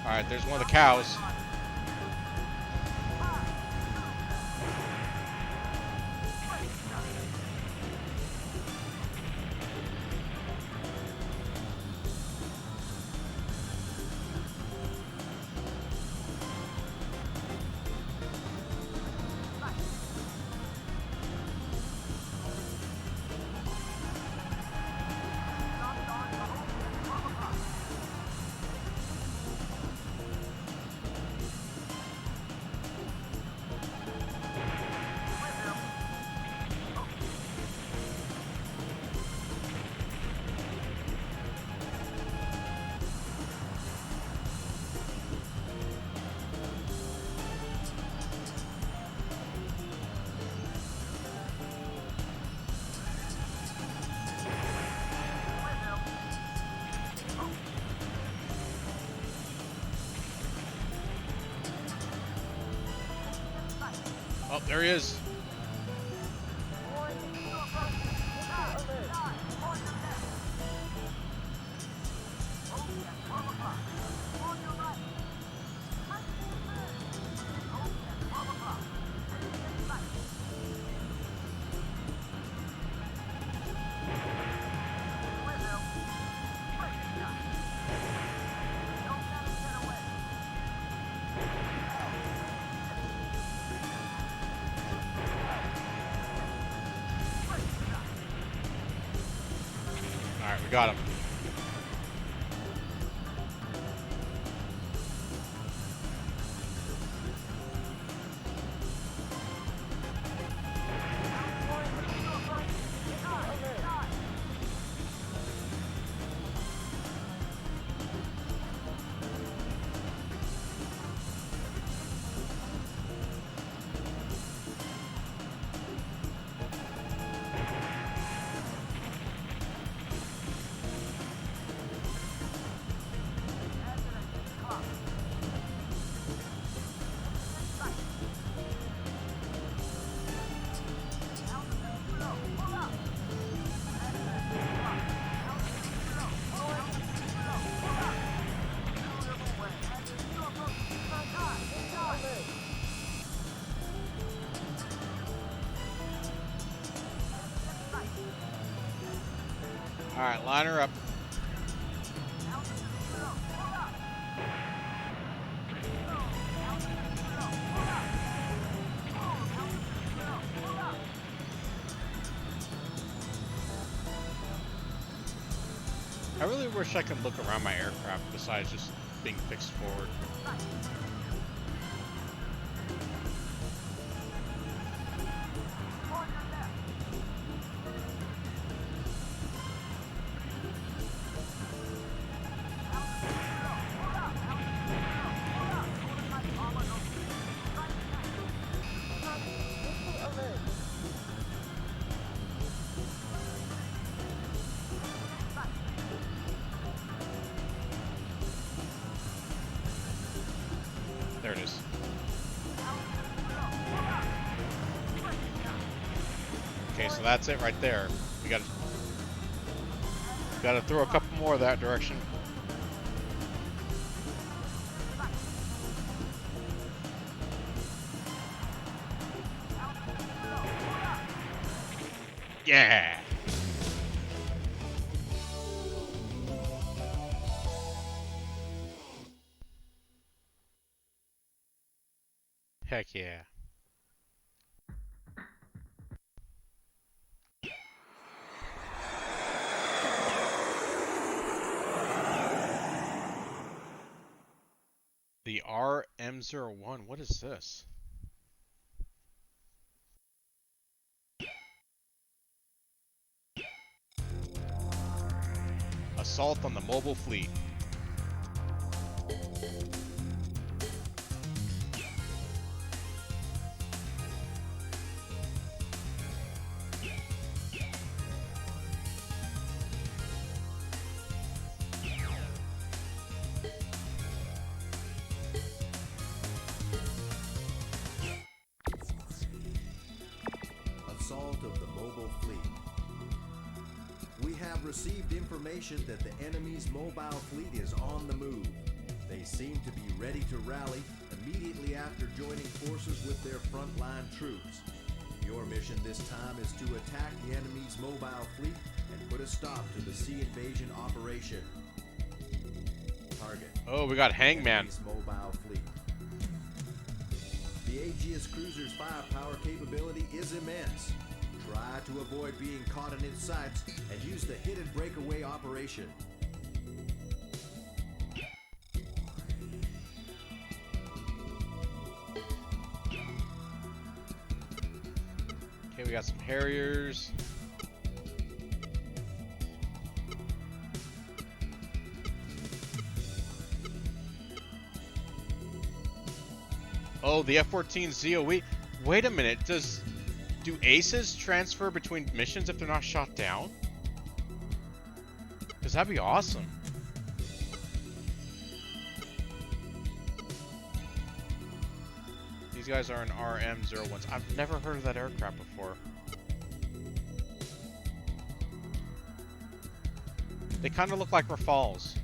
Alright, there's one of the cows. Oh, there he is. Alright, we got him. All right, line her up. I really wish I could look around my aircraft besides just being fixed forward. There it is. Okay, so that's it right there. We gotta throw a couple more that direction. Yeah. Heck yeah. The RM01, what is this? Assault on the mobile fleet. Assault of the mobile fleet. We have received information that the enemy's mobile fleet is on the move. They seem to be ready to rally immediately after joining forces with their frontline troops. Your mission this time is to attack the enemy's mobile fleet and put a stop to the sea invasion operation. Target. Oh, we got Hangman. Enemy's mobile fleet. The Aegis cruiser's firepower capability is immense. Try to avoid being caught in its sights and use the hit and breakaway operation. Okay, we got some Harriers. Oh, the F-14 ZOE. Wait a minute, do aces transfer between missions if they're not shot down? Because that'd be awesome. These guys are an RM01s. I've never heard of that aircraft before. They kind of look like Rafales.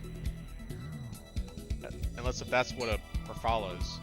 Unless if that's what a Rafale is.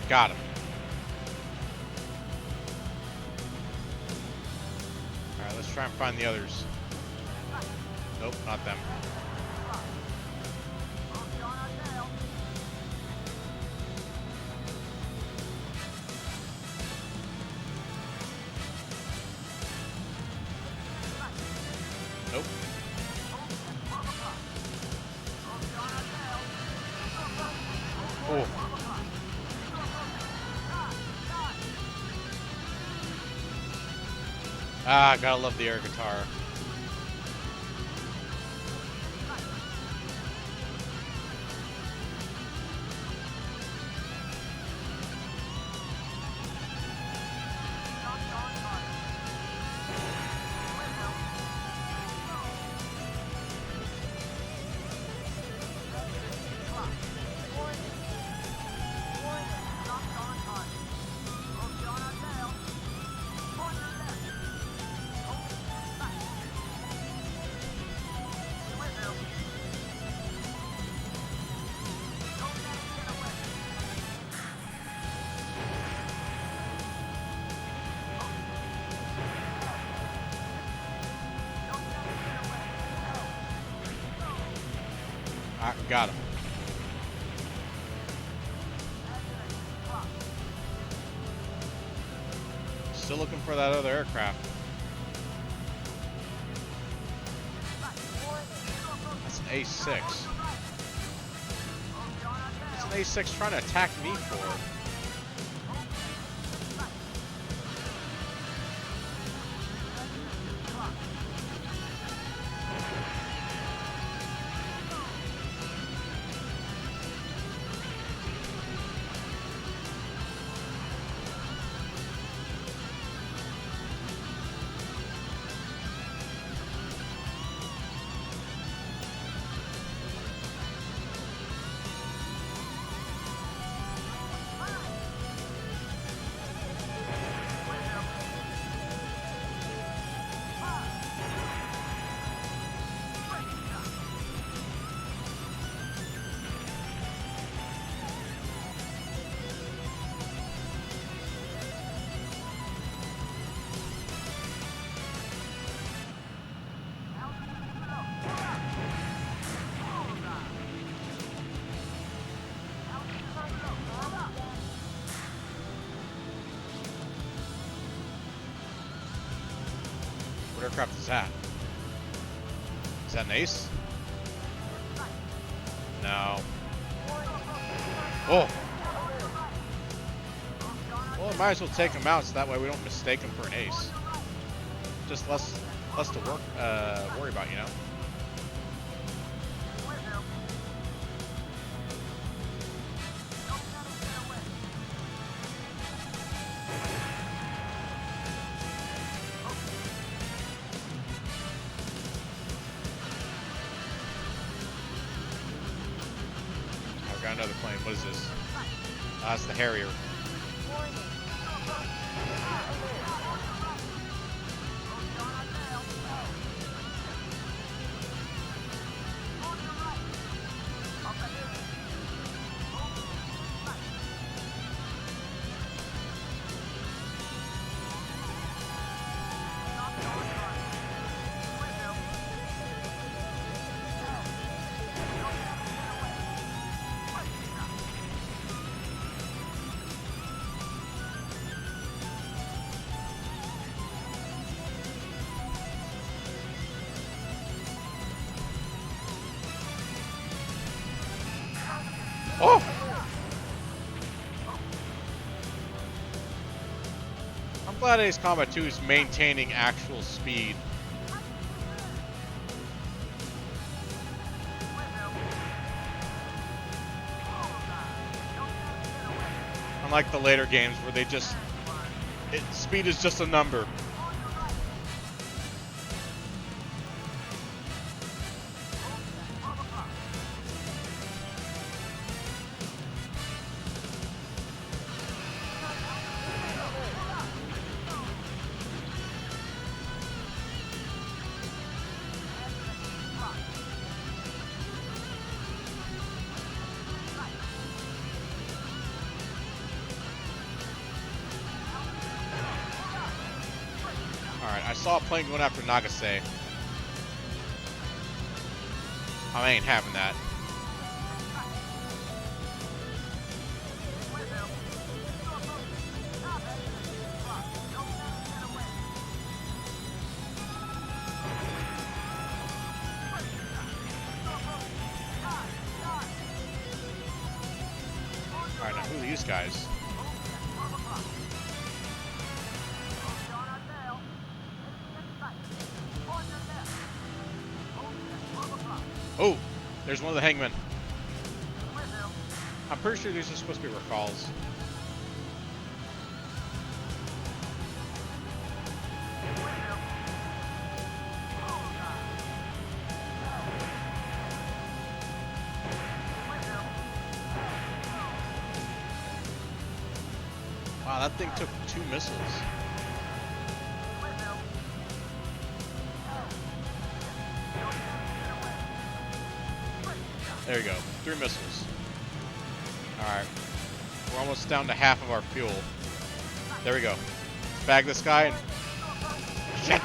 Got him. Alright, let's try and find the others. Nope, not them. Nope. Oh. Ah, gotta love the air guitar. Alright, we got him. Still looking for that other aircraft. That's an A6. It's an A6 trying to attack me for. What aircraft is that? Is that an ace? No. Oh! Well, I might as well take him out so that way we don't mistake him for an ace. Just less to worry about, you know? Got another plane. What is this? That's the Harrier. Oh! I'm glad Ace Combat 2 is maintaining actual speed. Unlike the later games where they just... speed is just a number. Alright, I saw a plane going after Nagase. I ain't having that. Alright, now who are these guys? Oh, there's one of the hangmen. I'm pretty sure these are supposed to be recalls. Wow, that thing took 2 missiles. There you go, 3 missiles. Alright, we're almost down to half of our fuel. There we go. Let's bag this guy and... Shit!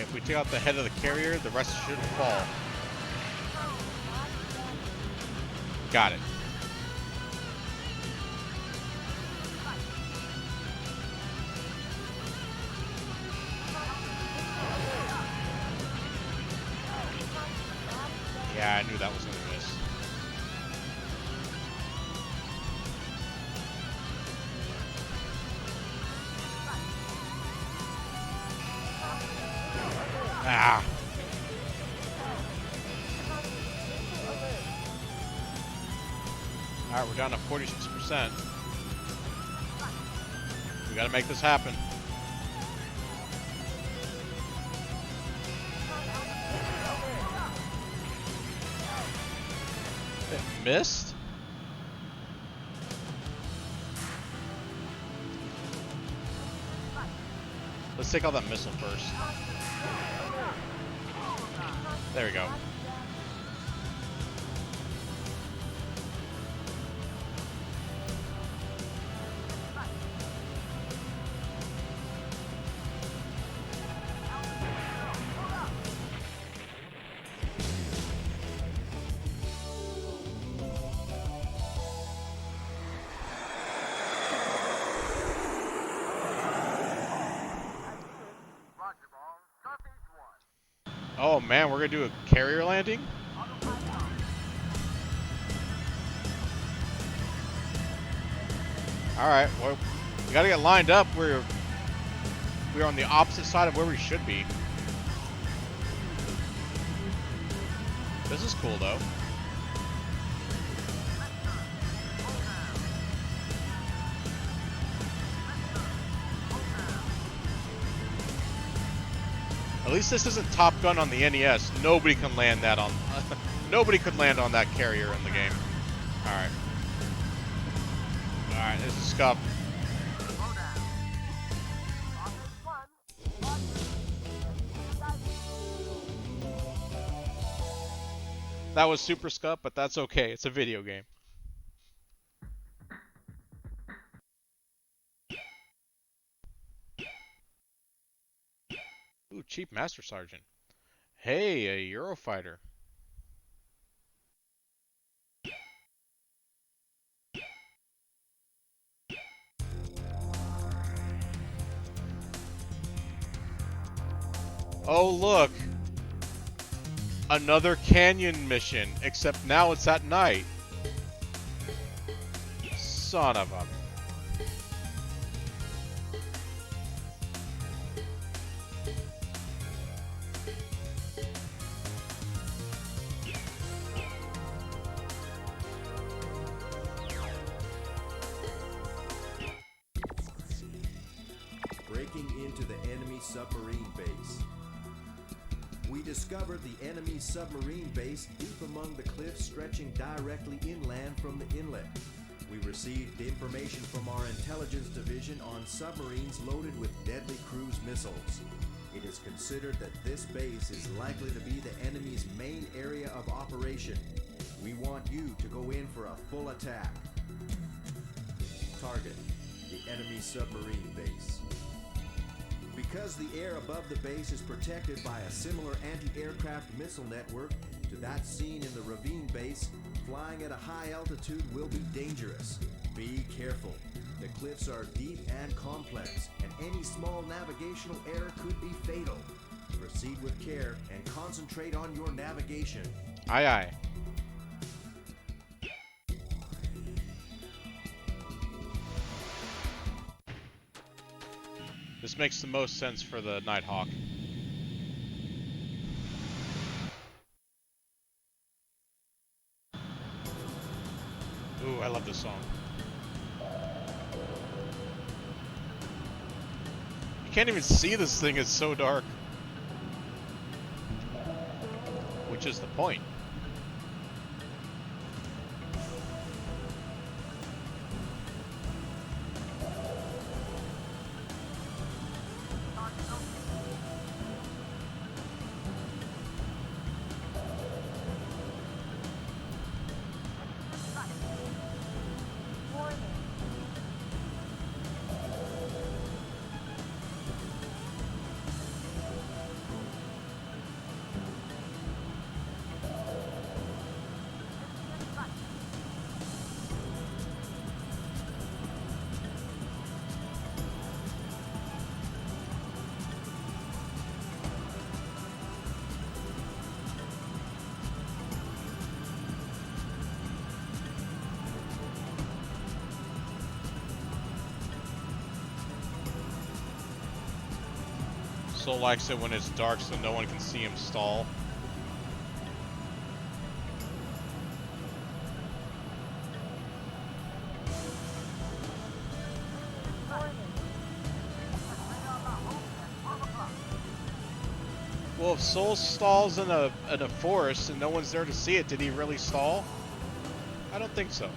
Okay, if we take out the head of the carrier, the rest should fall. Got it. Yeah, I knew that was going to miss. Ah. Alright, we're down to 46%. We gotta make this happen. It missed? Let's take out that missile first. There we go. Oh man, we're gonna do a carrier landing? Alright, well, we gotta get lined up. We're on the opposite side of where we should be. This is cool though. At least this isn't Top Gun on the NES. Nobody can land that on. Nobody could land on that carrier in the game. All right. All right. This is Scuff. That was Super Scuff, but that's okay. It's a video game. Ooh, cheap Master Sergeant. Hey, a Eurofighter. Oh, look. Another canyon mission, except now it's at night. Son of a... Breaking into the enemy submarine base. We discovered the enemy submarine base deep among the cliffs stretching directly inland from the inlet. We received information from our intelligence division on submarines loaded with deadly cruise missiles. It is considered that this base is likely to be the enemy's main area of operation. We want you to go in for a full attack. Target: the enemy submarine base. Because the air above the base is protected by a similar anti-aircraft missile network to that seen in the ravine base, flying at a high altitude will be dangerous. Be careful. The cliffs are deep and complex, and any small navigational error could be fatal. Proceed with care and concentrate on your navigation. Aye, aye. This makes the most sense for the Nighthawk. Ooh, I love this song. You can't even see this thing, it's so dark. Which is the point. Soul likes it when it's dark so no one can see him stall. Well, if Soul stalls in a forest and no one's there to see it, did he really stall? I don't think so.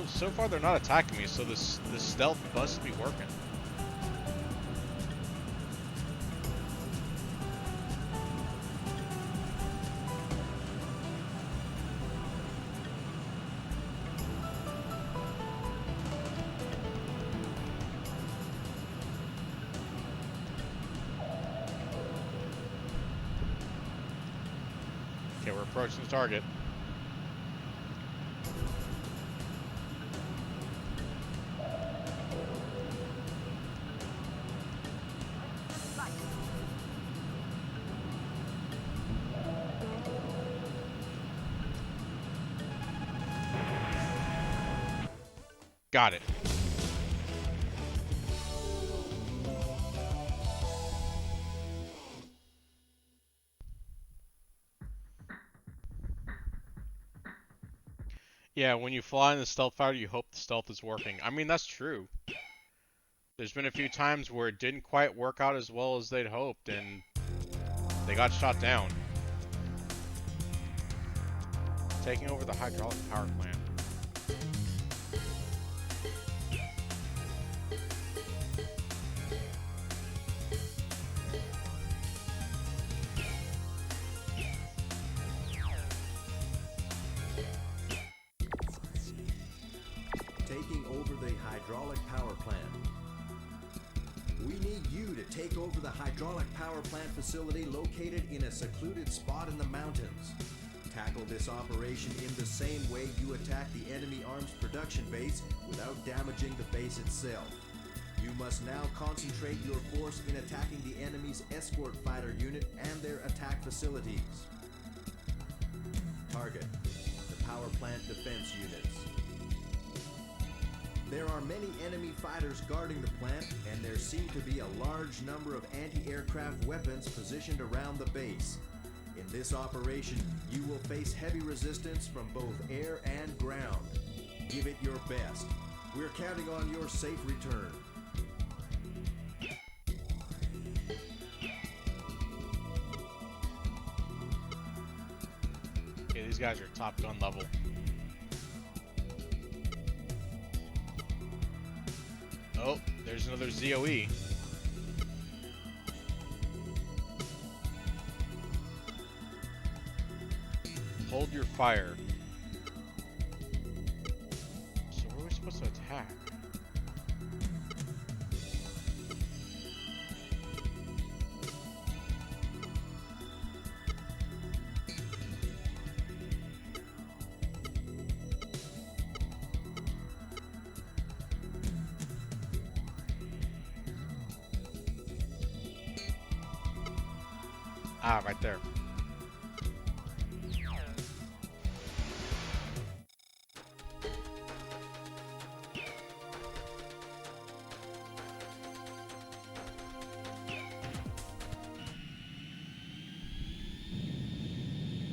So far they're not attacking me, so this stealth must be working. Okay, we're approaching the target. Got it. Yeah, when you fly in the stealth fighter, you hope the stealth is working. I mean, that's true. There's been a few times where it didn't quite work out as well as they'd hoped, and they got shot down. Taking over the hydraulic power plant. Taking over the hydraulic power plant. We need you to take over the hydraulic power plant facility located in a secluded spot in the mountains. Tackle this operation in the same way you attack the enemy arms production base without damaging the base itself. You must now concentrate your force in attacking the enemy's escort fighter unit and their attack facilities. Target: the power plant defense units. There are many enemy fighters guarding the plant, and there seem to be a large number of anti-aircraft weapons positioned around the base. In this operation, you will face heavy resistance from both air and ground. Give it your best. We're counting on your safe return. Okay, these guys are Top Gun level. Oh, there's another ZOE. Hold your fire. So where are we supposed to attack? Ah, right there.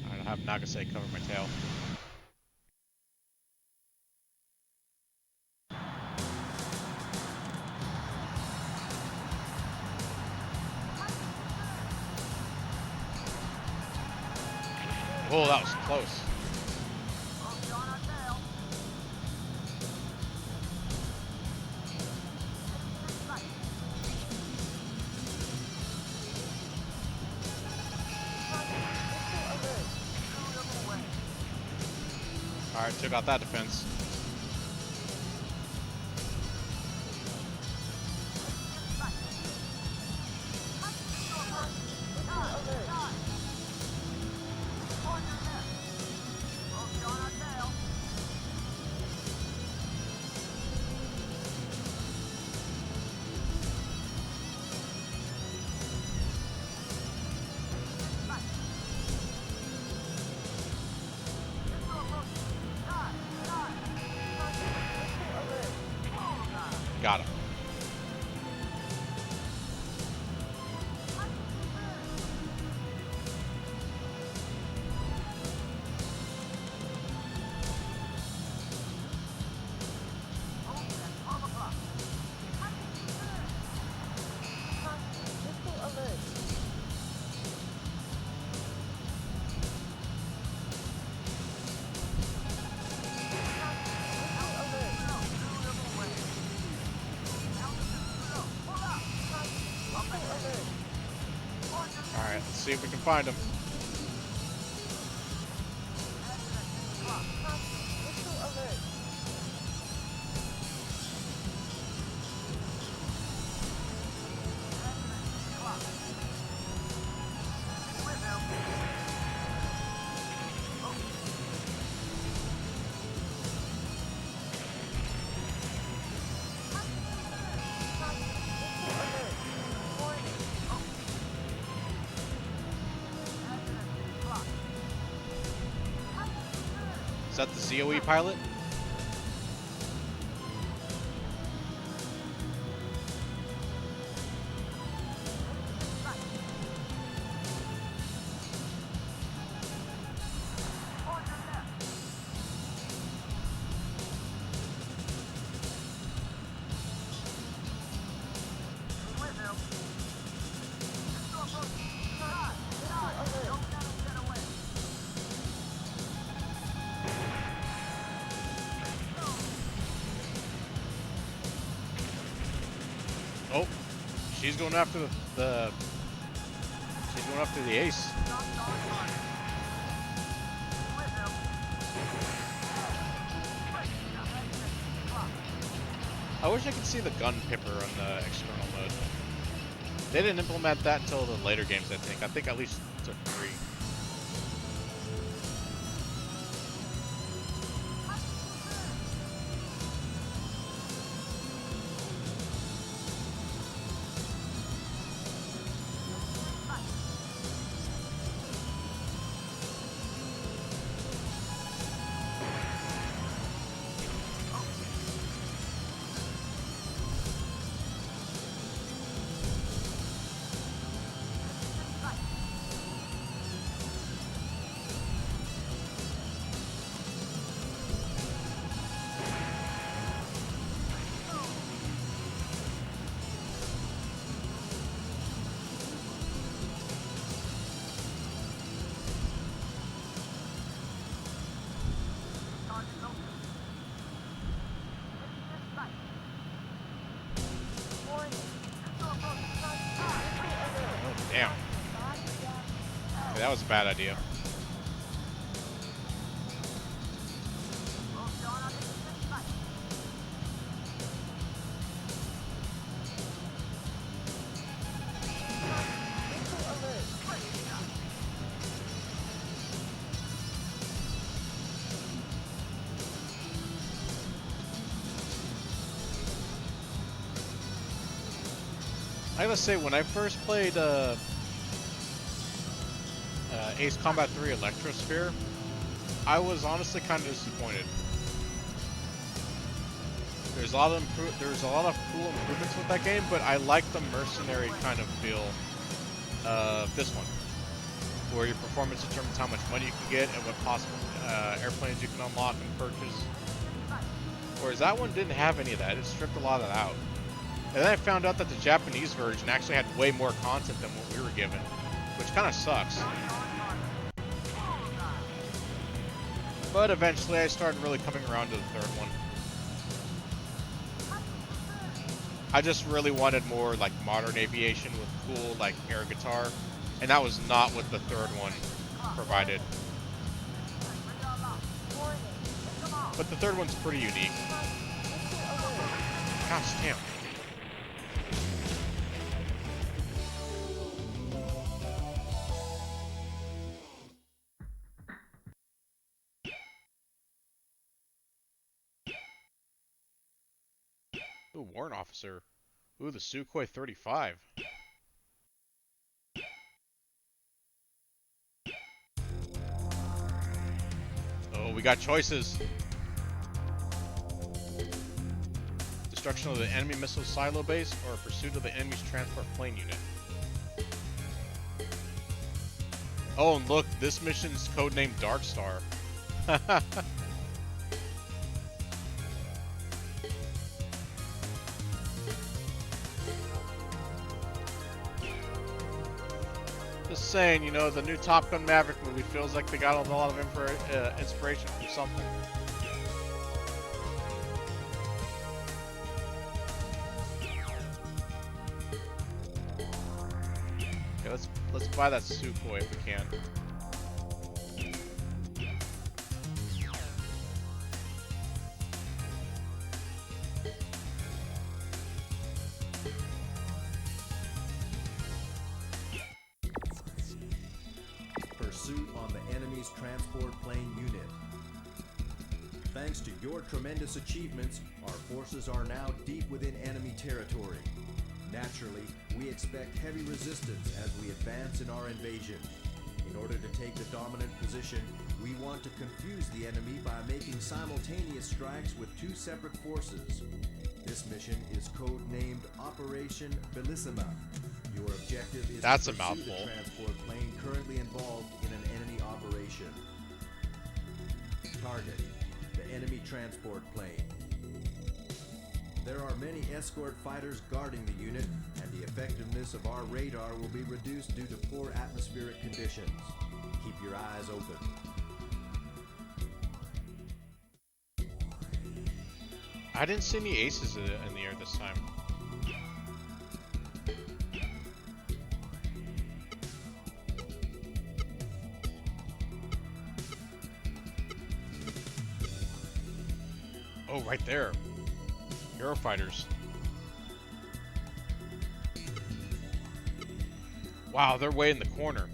I don't have Nagasaki cover my tail. Oh, that was close. Alright, took out that defense. Alright, let's see if we can find him. Is that the ZOE pilot? Oh, she's going after she's going after the ace. I wish I could see the gun pipper on the external mode. They didn't implement that until the later games, I think. I think at least to 3. Damn. Okay, that was a bad idea. I gotta say, when I first played Ace Combat 3 Electrosphere, I was honestly kind of disappointed. There's a lot of cool improvements with that game, but I like the mercenary kind of feel of this one, where your performance determines how much money you can get and what possible airplanes you can unlock and purchase. Whereas that one didn't have any of that; it stripped a lot of that out. And then I found out that the Japanese version actually had way more content than what we were given, which kind of sucks. But eventually I started really coming around to the third one. I just really wanted more like modern aviation with cool like air guitar, and that was not what the third one provided. But the third one's pretty unique. Gosh damn. Ooh, warrant officer. Ooh, the Sukhoi 35. Oh, we got choices. Destruction of the enemy missile silo base or pursuit of the enemy's transport plane unit. Oh, and look, this mission's codenamed Dark Star. Just saying, you know, the new Top Gun Maverick movie feels like they got a lot of inspiration from something. let's buy that Sukhoi if we can. Pursuit on the enemy's transport plane unit. Thanks to your tremendous achievements, our forces are now deep within enemy territory. Naturally, we expect heavy resistance as we advance in our invasion. In order to take the dominant position, we want to confuse the enemy by making simultaneous strikes with two separate forces. This mission is codenamed Operation Bellissima. Your objective is That's to a pursue mouthful. the transport plane currently involved in an enemy operation. Target: the enemy transport plane. There are many escort fighters guarding the unit, and the effectiveness of our radar will be reduced due to poor atmospheric conditions. Keep your eyes open. I didn't see any aces in the air this time. Oh, right there. Eurofighters. Wow, they're way in the corner.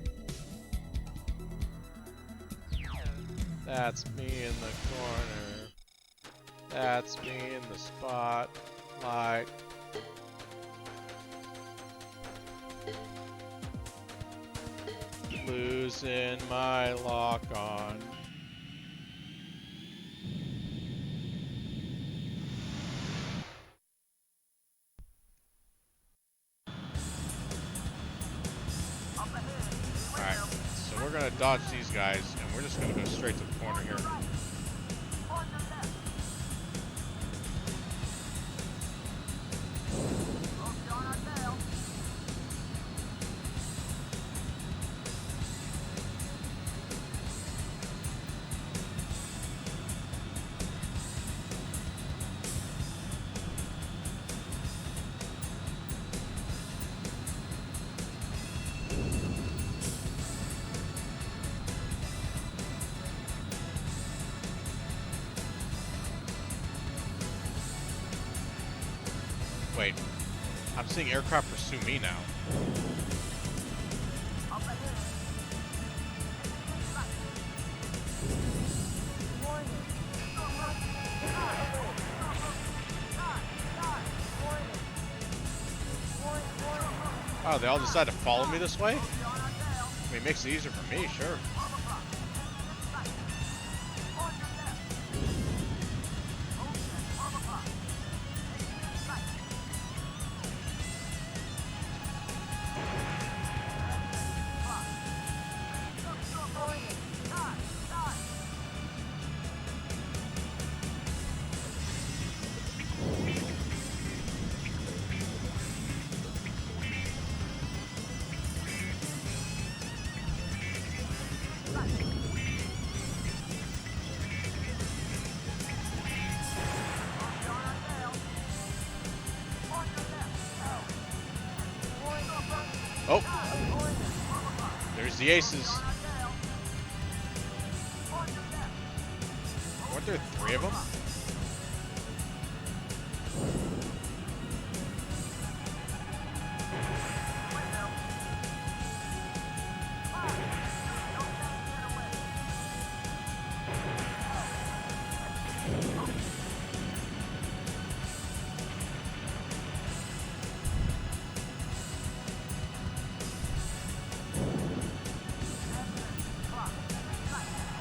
That's me in the corner. That's me in the spotlight. Losing my lock on. Alright, so we're gonna dodge these guys, and we're just gonna go straight to the corner here. Wait, I'm seeing aircraft pursue me now. Oh, they all decide to follow me this way? I mean, it makes it easier for me, sure. Oh, there's the aces. Weren't there three of them?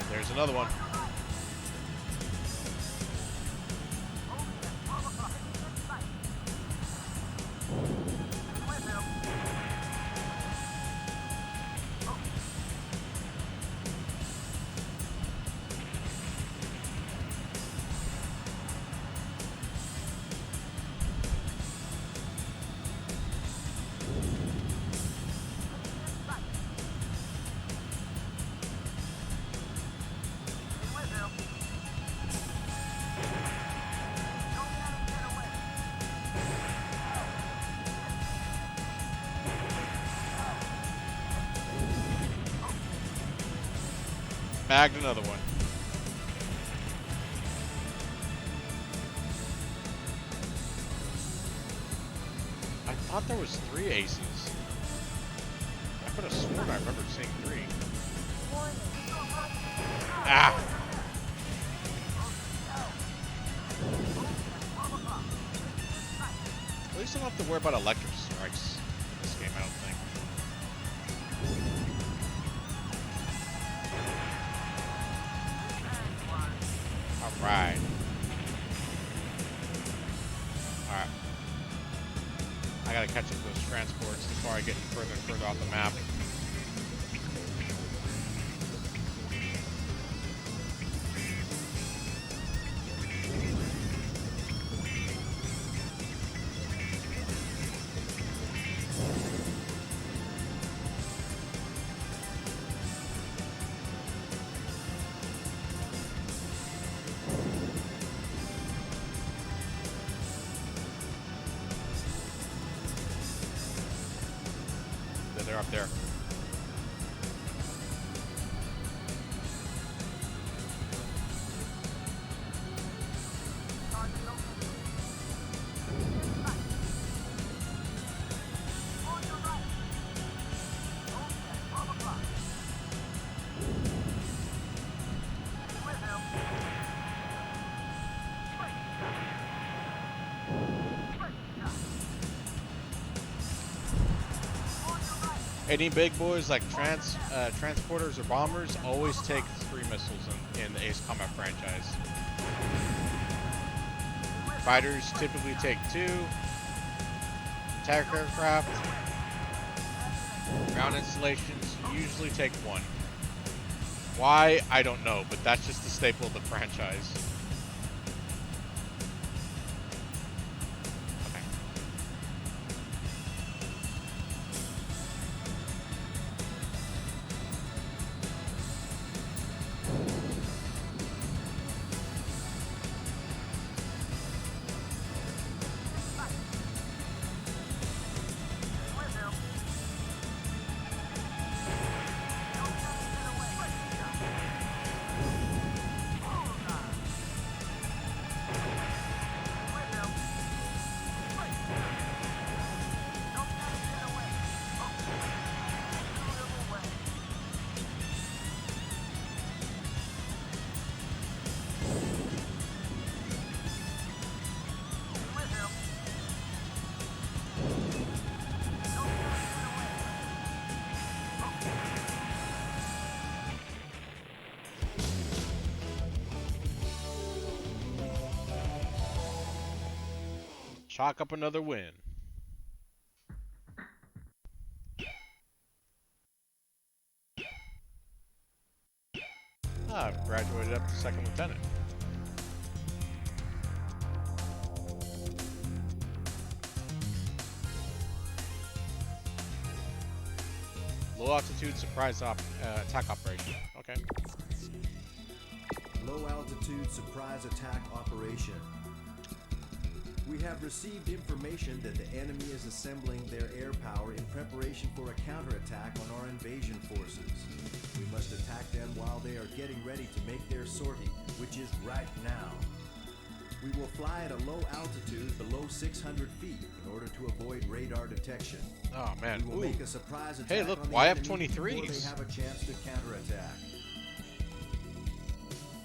There's another one. Bagged another one. I thought there was 3 aces. I could have sworn I remember seeing 3. Ah! At least I don't have to worry about electric strikes in this game, I don't think. Alright. Alright. I gotta catch up to those transports before I get further and further off the map. They're up there. Any big boys like transporters or bombers always take 3 missiles in the Ace Combat franchise. Fighters typically take 2. Attack aircraft, ground installations usually take 1. Why? I don't know, but that's just the staple of the franchise. Chalk up another win. I've graduated up to 2nd lieutenant. Low altitude surprise attack operation. Okay. Low altitude surprise attack operation. We have received information that the enemy is assembling their air power in preparation for a counterattack on our invasion forces. We must attack them while they are getting ready to make their sortie, which is right now. We will fly at a low altitude below 600 feet in order to avoid radar detection. Oh man. We will make a surprise attack hey, look, on the enemy before they YF-23s. have a chance to counterattack.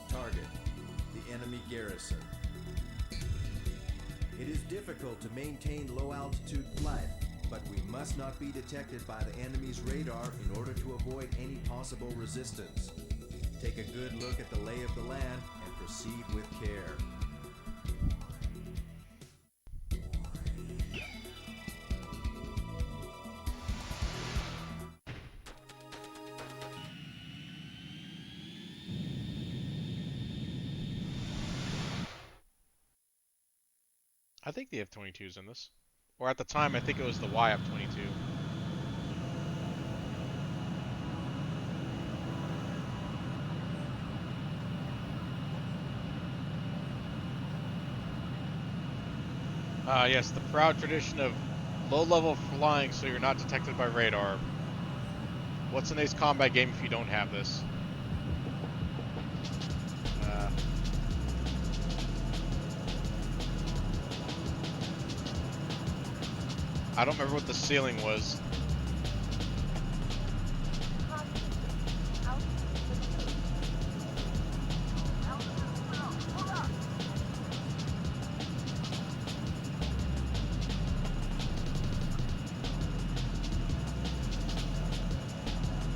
Target: the enemy garrison. It is difficult to maintain low-altitude flight, but we must not be detected by the enemy's radar in order to avoid any possible resistance. Take a good look at the lay of the land and proceed with care. I think the F-22's in this. Or at the time, I think it was the YF-22. Yes, the proud tradition of low-level flying so you're not detected by radar. What's an Ace Combat game if you don't have this? I don't remember what the ceiling was.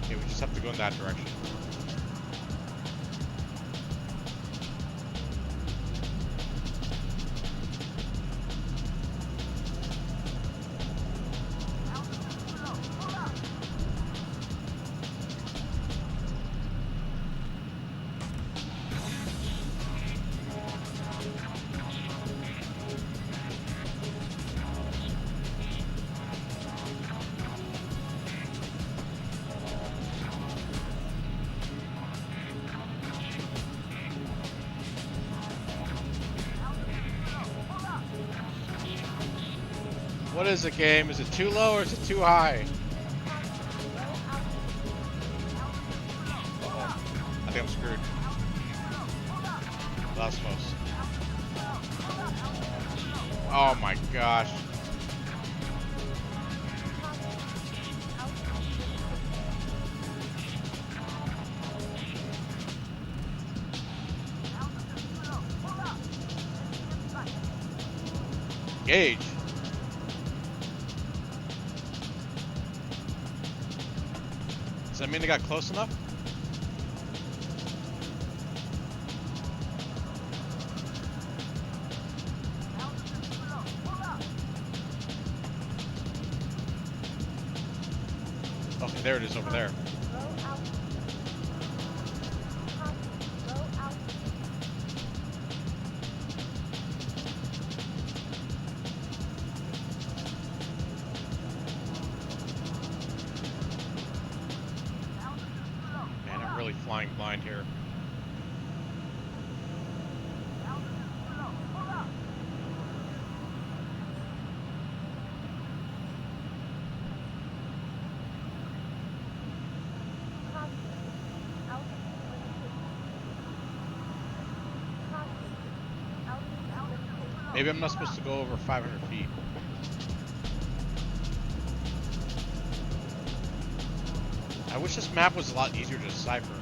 Okay, we just have to go in that direction. What is the game? Is it too low or is it too high? Uh-oh. I think I'm screwed. That was close. Oh my gosh. Gauge. Does that mean they got close enough? Okay, there it is over there. Flying blind here. Maybe I'm not supposed to go over 500 feet. I wish this map was a lot easier to decipher.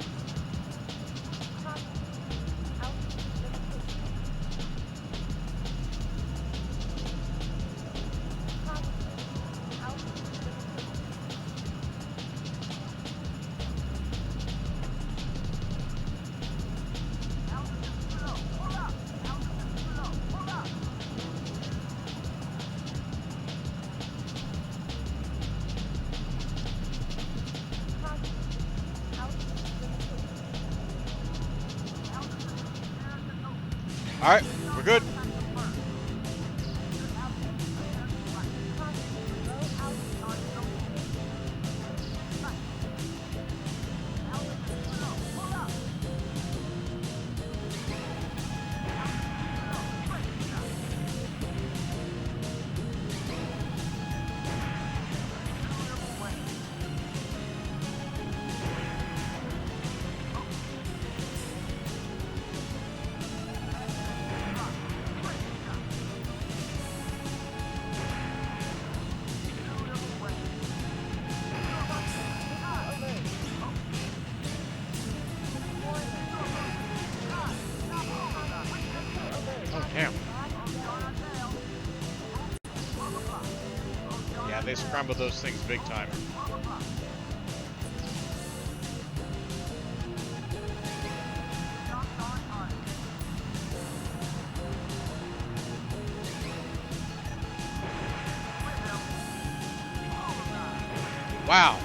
All right, we're good. Damn. Yeah, they scrambled those things big time. Wow.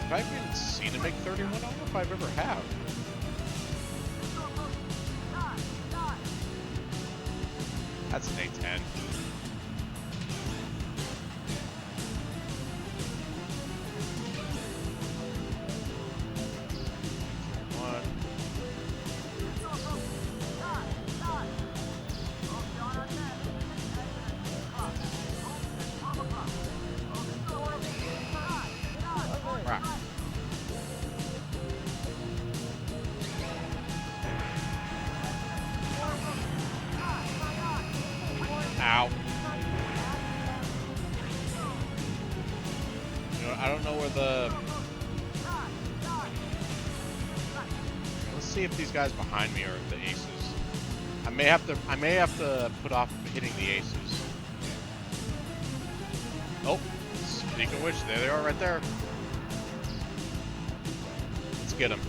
Have I even seen a MiG-31? I don't know if I've ever have. That's an A-10. Crap. I don't know where the. Let's see if these guys behind me are the aces. I may have to put off hitting the aces. Oh, speaking of which, there they are right there. Let's get them.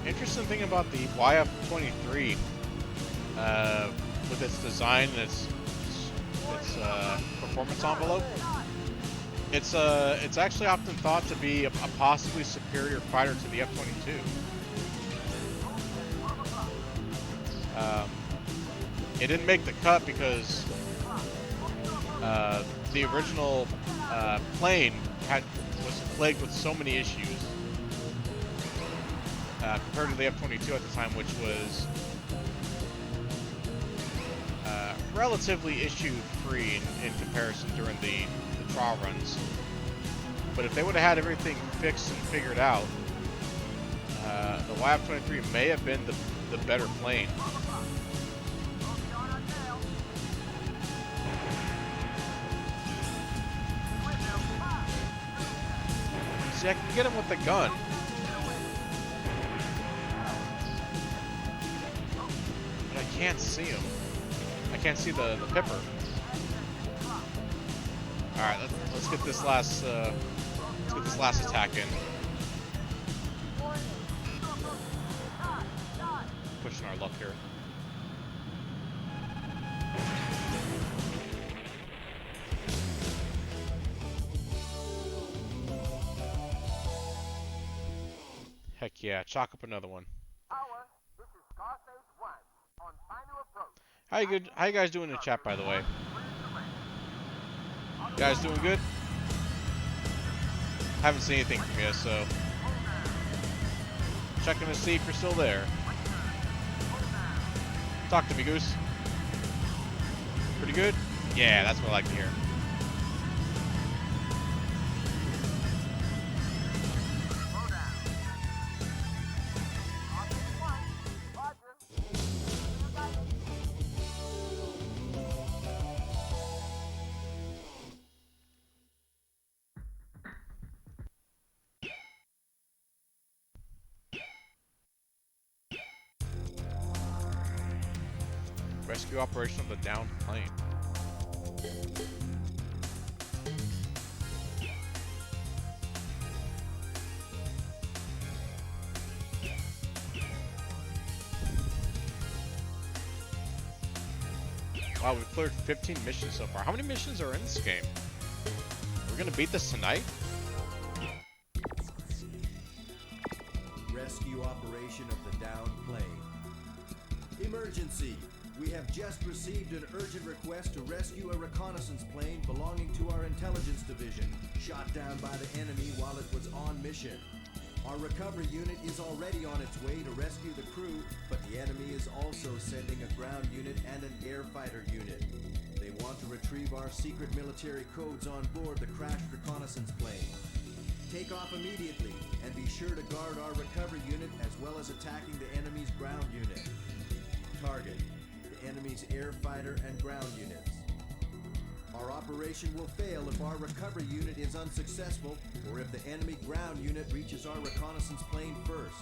Interesting thing about the YF-23, with its design and its performance envelope, it's actually often thought to be a possibly superior fighter to the F-22. It didn't make the cut because the original plane was plagued with so many issues. Compared to the F-22 at the time, which was relatively issue-free in comparison during the trial runs. But if they would have had everything fixed and figured out, the YF-23 may have been the better plane. See, I can get him with the gun. I can't see him. I can't see the pipper. All right, let's get this last attack in. Pushing our luck here. Heck yeah, chalk up another one. How you guys doing in the chat, by the way? You guys doing good? Haven't seen anything from you, so checking to see if you're still there. Talk to me, Goose. Pretty good? Yeah, that's what I like to hear. Rescue operation of the downed plane. Wow, we've cleared 15 missions so far. How many missions are in this game? We're gonna beat this tonight? Rescue operation of the downed plane. Emergency! We have just received an urgent request to rescue a reconnaissance plane belonging to our intelligence division, shot down by the enemy while it was on mission. Our recovery unit is already on its way to rescue the crew, but the enemy is also sending a ground unit and an air fighter unit. They want to retrieve our secret military codes on board the crashed reconnaissance plane. Take off immediately and be sure to guard our recovery unit as well as attacking the enemy's ground unit. Target: the enemy's air fighter and ground units. Our operation will fail if our recovery unit is unsuccessful or if the enemy ground unit reaches our reconnaissance plane first.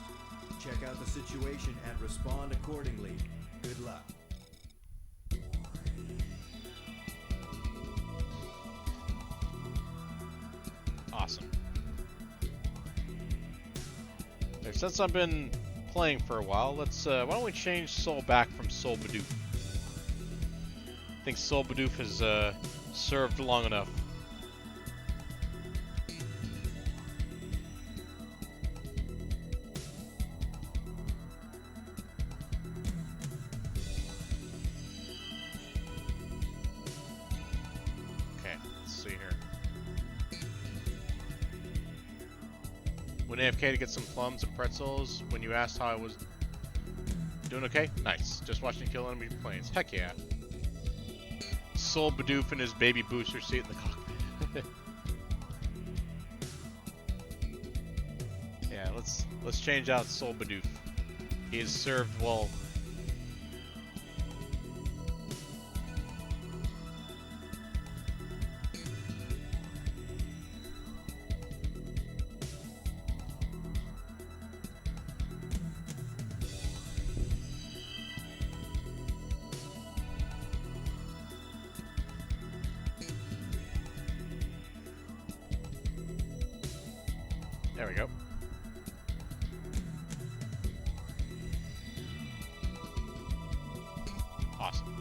Check out the situation and respond accordingly. Good luck. Awesome. Since I've been playing for a while, let's why don't we change Soul back from Soul Bidoof? I think Soul Bidoof has served long enough. Okay, let's see here. Went AFK to get some plums and pretzels. When you asked how I was Doing okay? Nice. Just watching kill enemy planes. Heck yeah. Soul Bidoof in his baby booster seat in the cockpit. Yeah, let's change out Soul Bidoof. He has served well. There we go. Awesome.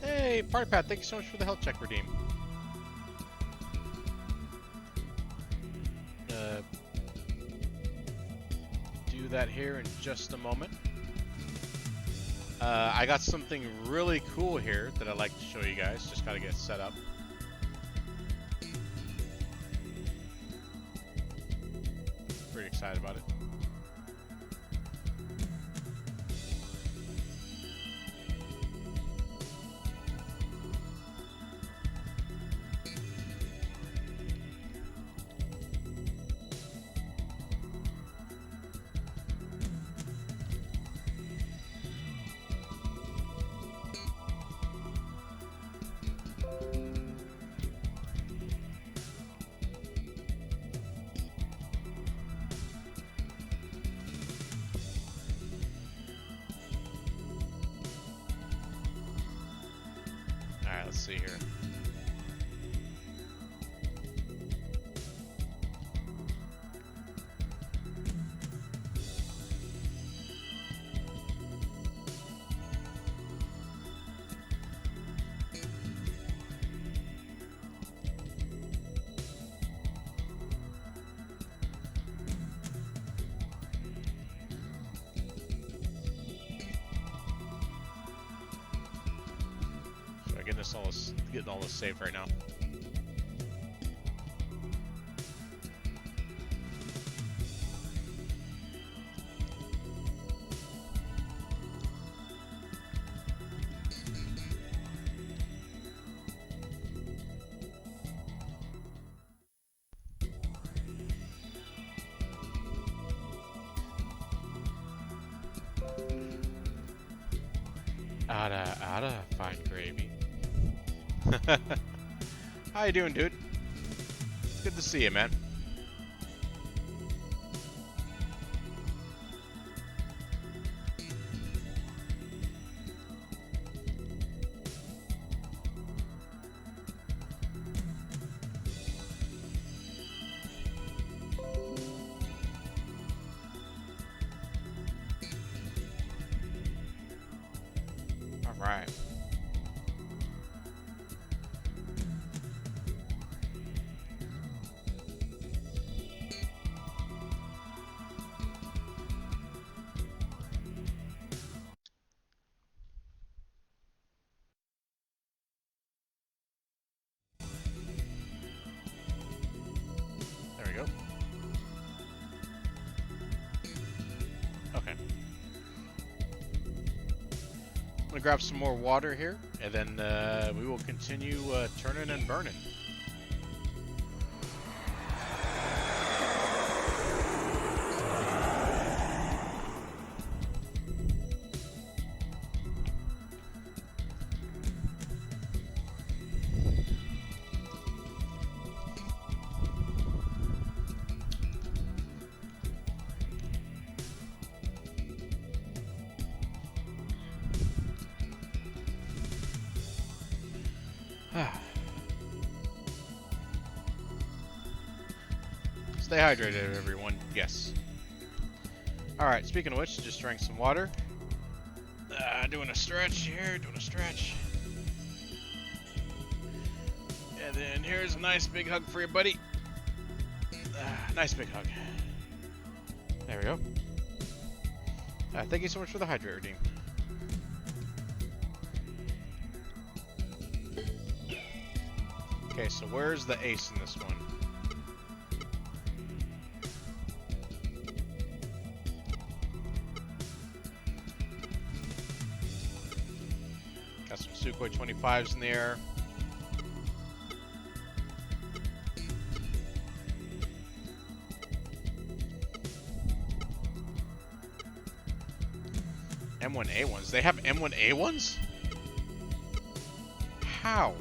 Hey, Party Pat, thank you so much for the health check redeem. Do that here in just a moment. I got something really cool here that I'd like to show you guys. Just gotta get it set up. Pretty excited about it. Alright, let's see here. Getting all this saved right now. Outta, fine gravy. How you doing, dude? It's good to see you, man. All right. There we go. Okay. I'm gonna grab some more water here, and then we will continue turning and burning. Stay hydrated, everyone. Yes. Alright, speaking of which, just drank some water. Doing a stretch here, doing a stretch. And then here's a nice big hug for you, buddy. Nice big hug. There we go. Thank you so much for the hydrate redeem. Okay, so where's the ace in this one? Got some Sukhoi 25s in the air. M1A1s? They have M1A1s? How?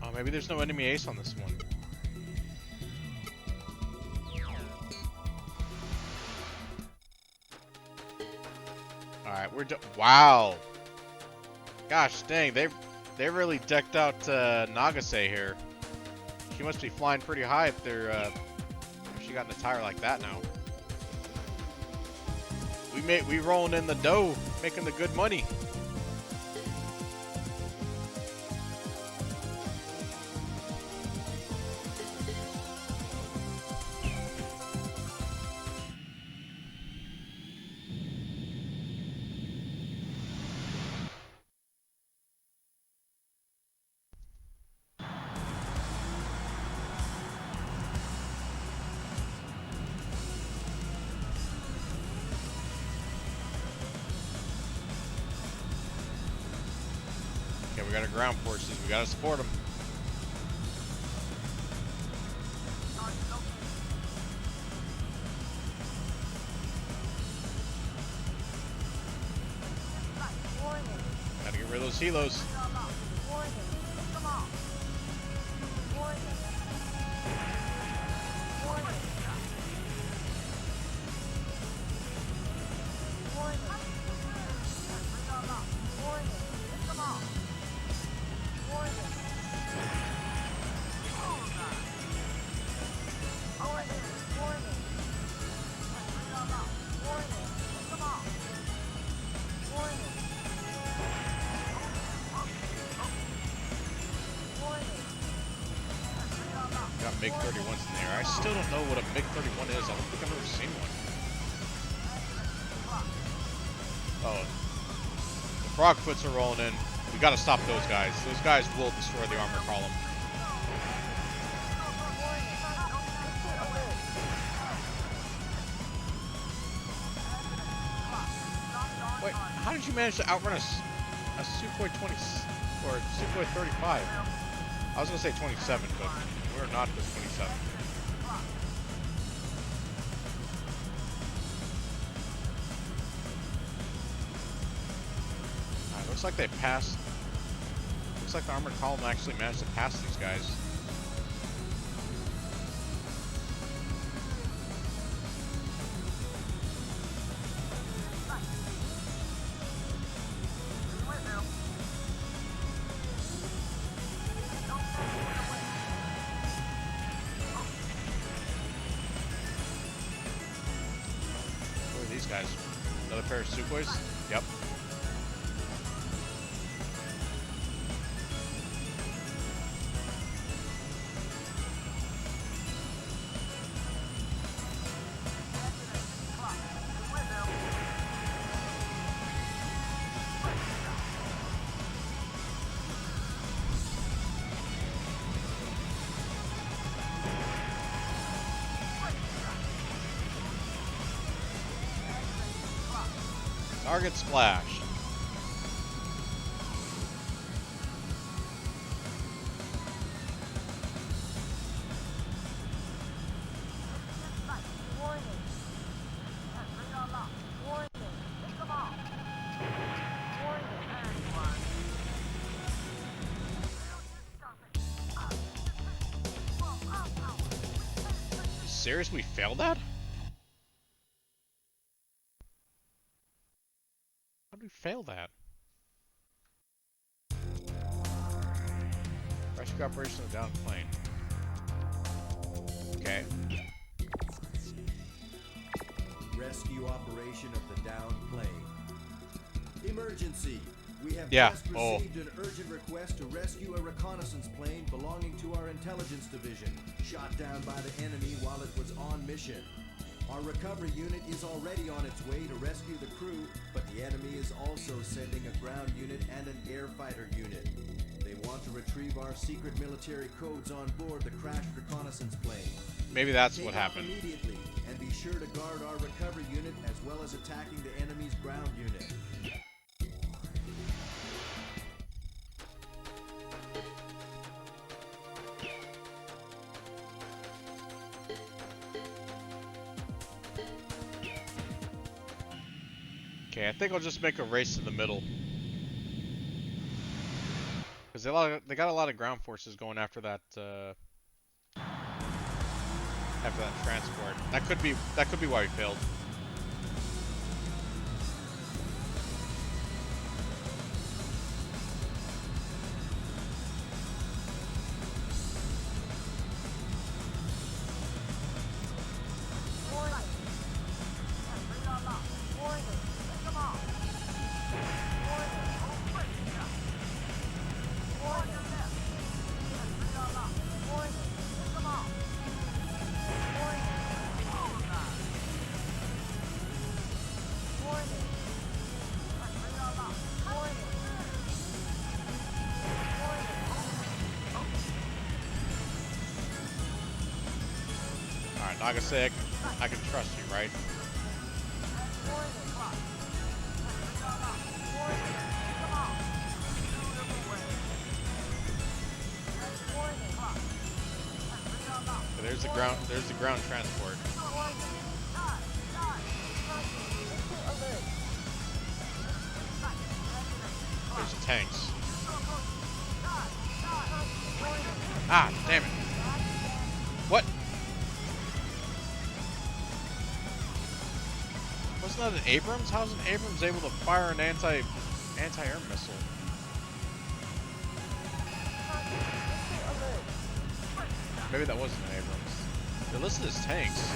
Oh, maybe there's no enemy ace on this one. Alright, we're done. Wow. Gosh dang, they really decked out Nagase here. She must be flying pretty high if they're if she got in a tire like that now. We rolling in the dough, making the good money. Okay, we got our ground forces. We gotta support them. Gotta get rid of those helos. Got MiG-31s in there. I still don't know what a MiG-31 is. I don't think I've ever seen one. Oh, the Frogfoots are rolling in. We gotta stop those guys. Those guys will destroy the armor column. Wait, how did you manage to outrun a Sukhoi 20 or Sukhoi 35? I was gonna say 27, but we're not the 27. Looks like they passed. Looks like the armored column actually managed to pass these guys. Who are these guys? Another pair of Sukhois? Yep. Target splash. Serious? We failed that? How did we fail that? Rescue operation of the downed plane. Okay. Rescue operation of the downed plane. Emergency! We have Yeah. just received an urgent request to rescue a reconnaissance plane belonging to our intelligence division, shot down by the enemy while it was on mission. Our recovery unit is already on its way to rescue the crew, but the enemy is also sending a ground unit and an air fighter unit. They want to retrieve our secret military codes on board the crashed reconnaissance plane. Maybe that's Take what off happened. immediately, and be sure to guard our recovery unit as well as attacking the enemy's ground unit. Okay, I think I'll just make a race in the middle. Because they got a lot of ground forces going after that transport. That could be why we failed. Alright, Nagasek, I can trust you, right? So there's the ground transport. There's the tanks. Ah, damn it. What? Wasn't that an Abrams? How's an Abrams able to fire an anti-air missile? Maybe that wasn't an Abrams. They're listed as tanks.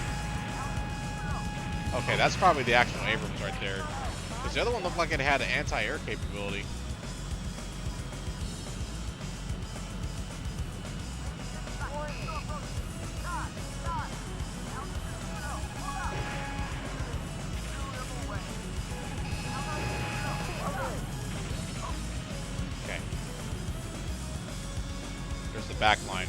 Okay, that's probably the actual Abrams right there. Because the other one looked like it had an anti-air capability. Okay. There's the back line.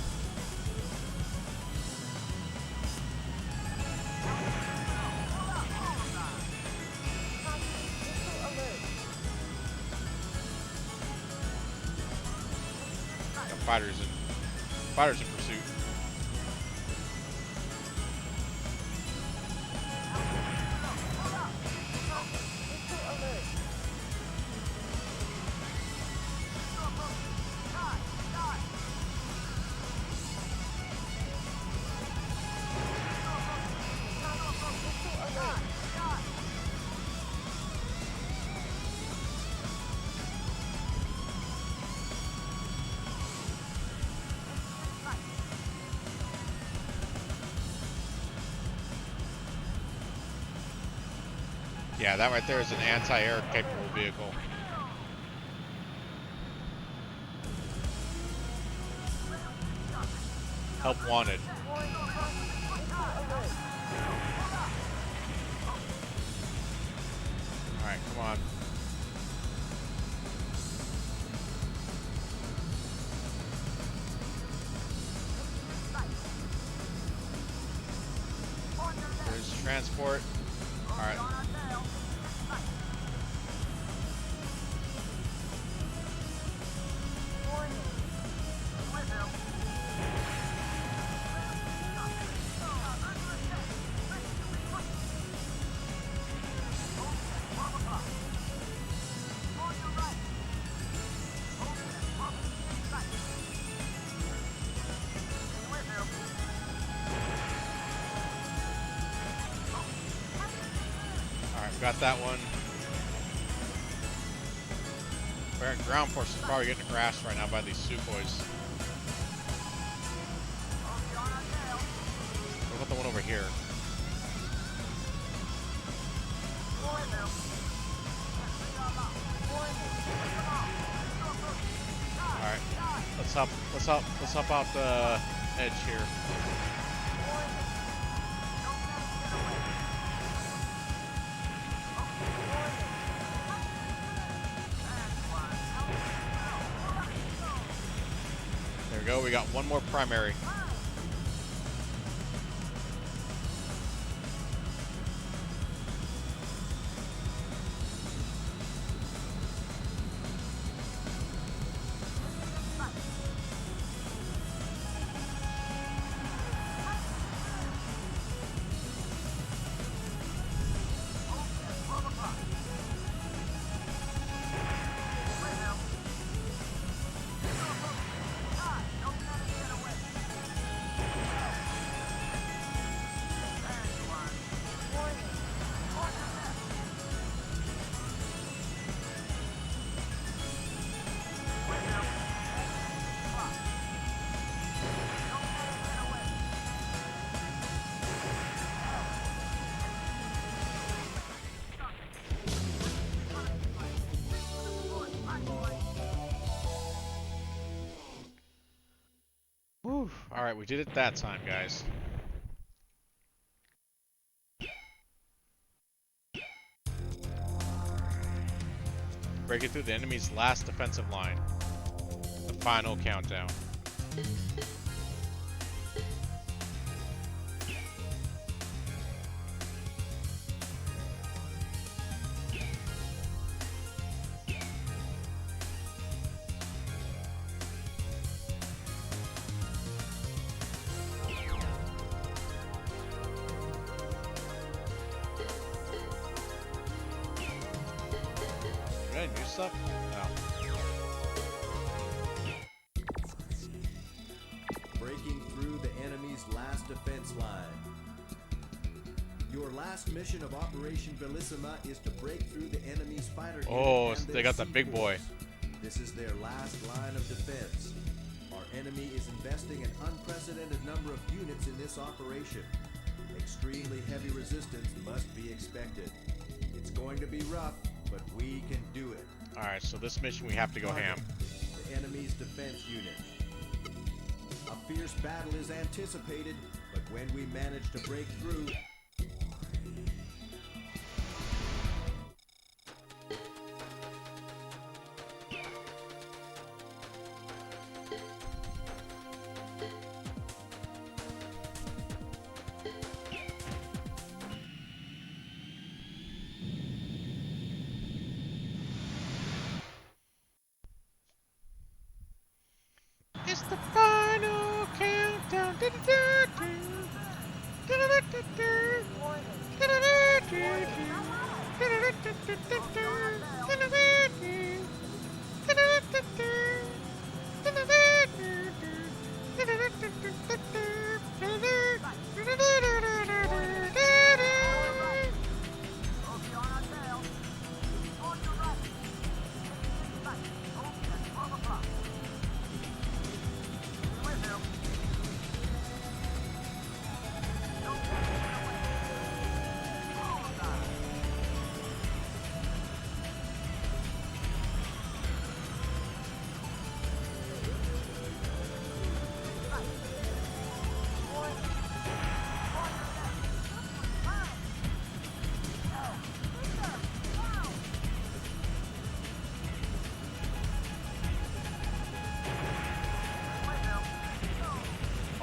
Fighters in pursuit. Yeah, that right there is an anti-air capable vehicle. Help wanted. Alright, come on. There's transport. Alright. Got that one. Ground force is probably getting harassed right now by these Sukhois. about the one over here? Alright. Let's hop out the edge here. There we go, we got one more primary. Whew. Alright, we did it that time, guys. Breaking through the enemy's last defensive line. The final countdown. New stuff? No. Breaking through the enemy's last defense line. Your last mission of Operation Bellissima is to break through the enemy's fighter unit. Oh, and they got the big boy. This is their last line of defense. Our enemy is investing an unprecedented number of units in this operation. Extremely heavy resistance must be expected. It's going to be rough, but we can do it. Alright, so this mission we have to go ham. The enemy's defense unit. A fierce battle is anticipated, but when we manage to break through... It's the final countdown.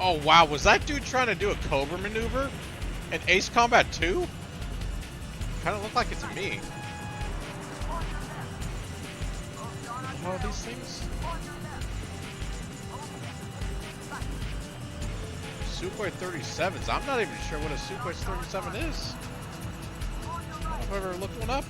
Oh wow, was that dude trying to do a Cobra maneuver in Ace Combat 2? Kinda looked like it to me. What are these things? Sukhoi 37s. I'm not even sure what a Sukhoi 37 is. Have I ever looked one up?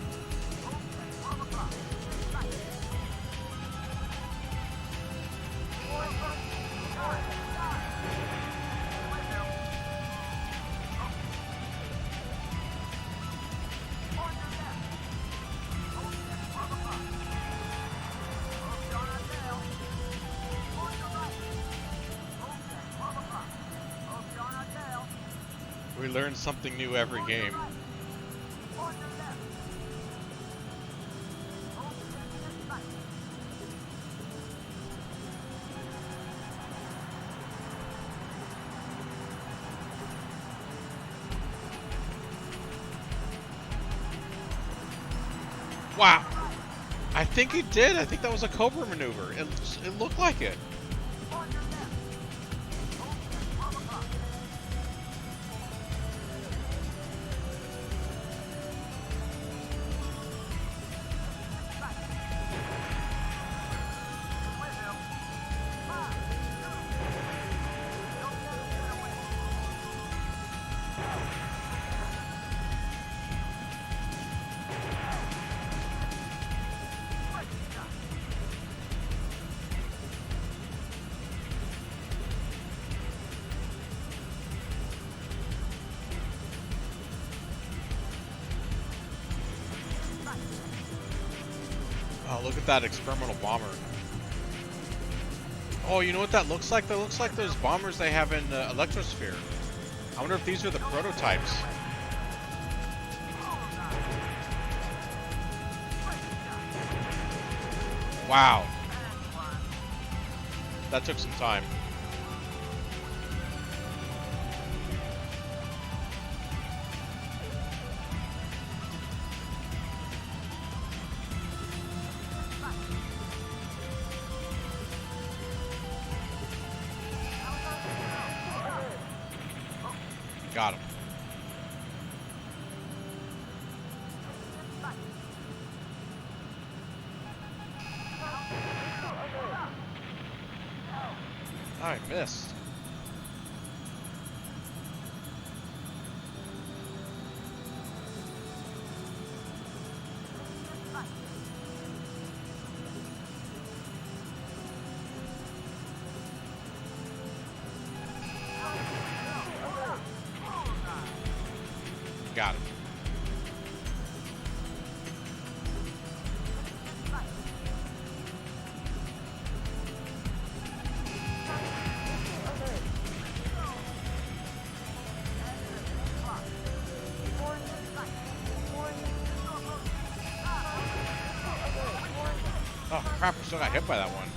learn something new every game. Wow. I think he did. I think that was a Cobra maneuver. It looked like it. Oh, look at that experimental bomber. Oh, you know what that looks like? That looks like those bombers they have in Electrosphere. I wonder if these are the prototypes. Wow. That took some time. Got him. I missed. Got it. Oh crap, we still got hit by that one.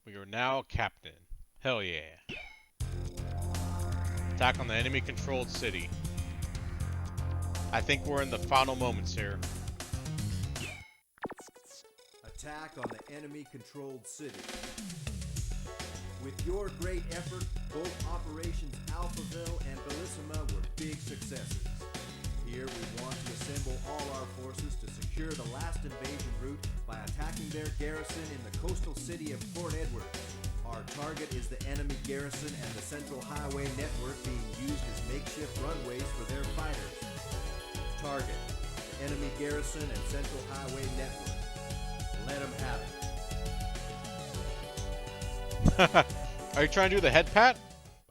We are now captain. Hell yeah. Attack on the enemy-controlled city. I think we're in the final moments here. Attack on the enemy-controlled city. With your great effort, both Operations Alphaville and Bellissima were big successes. Here we want to assemble all our forces to secure the last invasion route by attacking their garrison in the coastal city of Port Edward. Our target is the enemy garrison and the Central Highway network being used as makeshift runways for their fighters. Target, the enemy garrison and Central Highway network. Let them have it. Are you trying to do the head pat?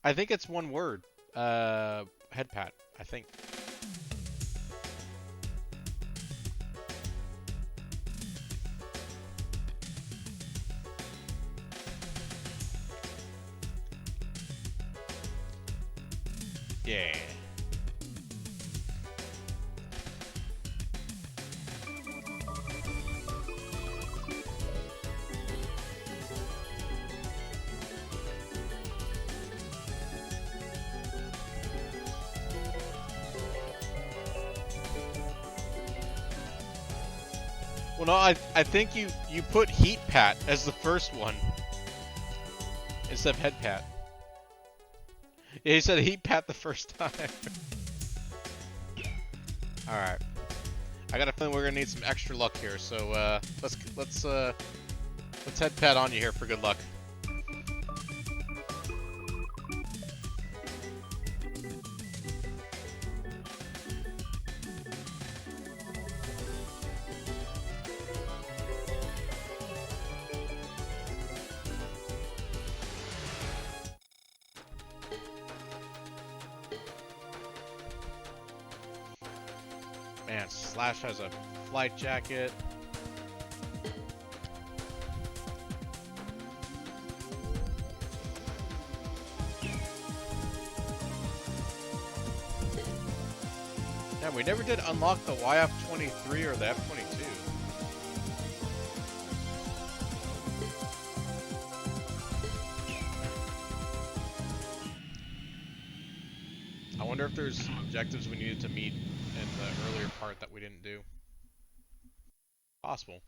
I think it's one word. Head pat, I think. Yeah. Well, no, I think you put heat pat as the first one instead of head pat. Yeah, he said heat pat the first time. All right, I got a feeling we're gonna need some extra luck here, so let's head pat on you here for good luck. Man, Slash has a flight jacket. Yeah, we never did unlock the YF-23 or the F-22. I wonder if there's objectives we needed to meet in the earlier part that we didn't do. Possible.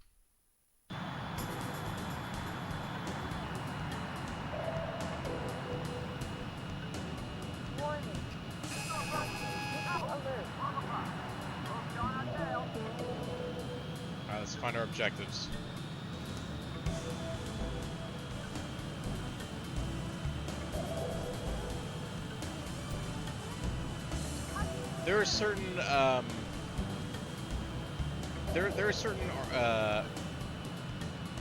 Alright, let's find our objectives. There are certain there are certain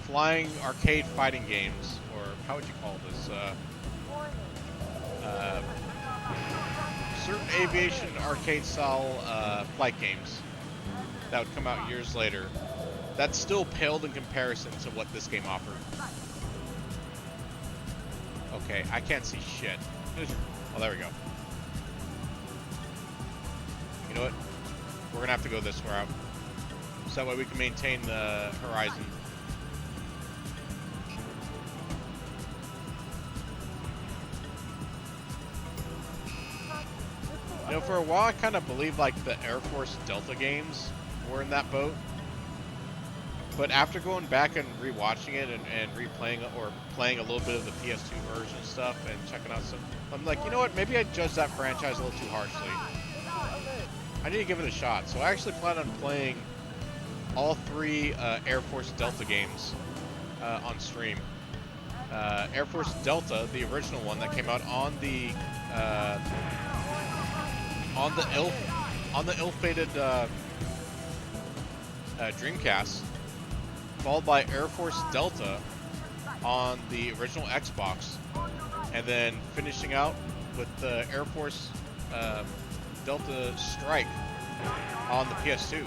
flying arcade fighting games, or how would you call this? Certain aviation arcade style flight games that would come out years later that still paled in comparison to what this game offered. Okay, I can't see shit. Oh, there we go. You know what? We're gonna have to go this route, so that way we can maintain the horizon. You know, for a while I kind of believed like the Air Force Delta games were in that boat. But after going back and rewatching it and replaying it, or playing a little bit of the PS2 version stuff and checking out some, I'm like, you know what, maybe I judged that franchise a little too harshly. I need to give it a shot. So I actually plan on playing all 3 Air Force Delta games on stream. Air Force Delta, the original one that came out on the ill-fated Dreamcast, followed by Air Force Delta on the original Xbox, and then finishing out with the Air Force Delta Strike on the PS2.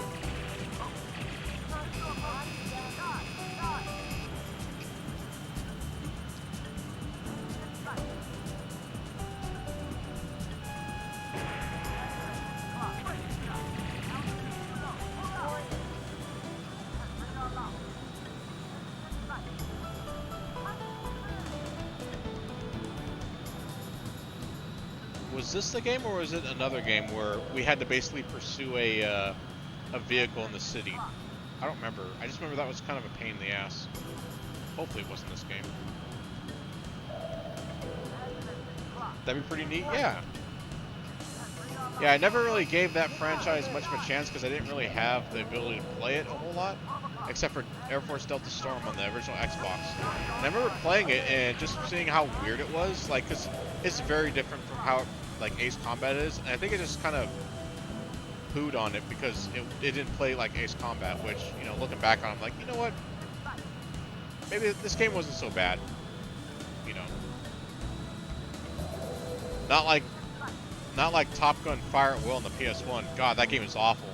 Was this the game, or was it another game where we had to basically pursue a vehicle in the city? I don't remember. I just remember that was kind of a pain in the ass. Hopefully it wasn't this game. That'd be pretty neat, yeah. Yeah, I never really gave that franchise much of a chance because I didn't really have the ability to play it a whole lot, except for Air Force Delta Storm on the original Xbox. And I remember playing it and just seeing how weird it was, like, because it's very different from how like Ace Combat is, and I think it just kind of pooed on it because it didn't play like Ace Combat, which, you know, looking back on, I'm like, you know what, maybe this game wasn't so bad, you know. Not like Top Gun Fire at Will on the PS1. God, that game is awful.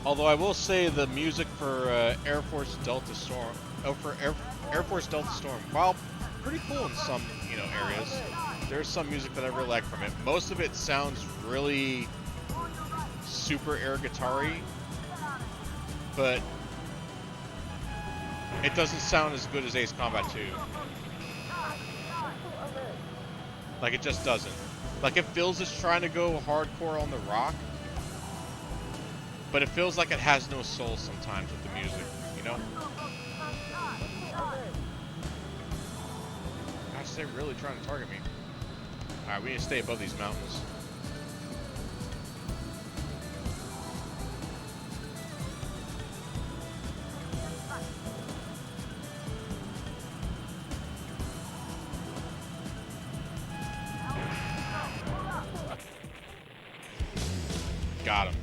Although I will say the music for Air Force Delta Storm, Air Force Delta Storm, while pretty cool in some, you know, areas, there's some music that I really like from it. Most of it sounds really super air guitar-y, but it doesn't sound as good as Ace Combat 2. Like, it just doesn't. Like, it feels it's trying to go hardcore on the rock, but it feels like it has no soul sometimes with the music, you know? Gosh, they're really trying to target me. Alright, we need to stay above these mountains. Got him.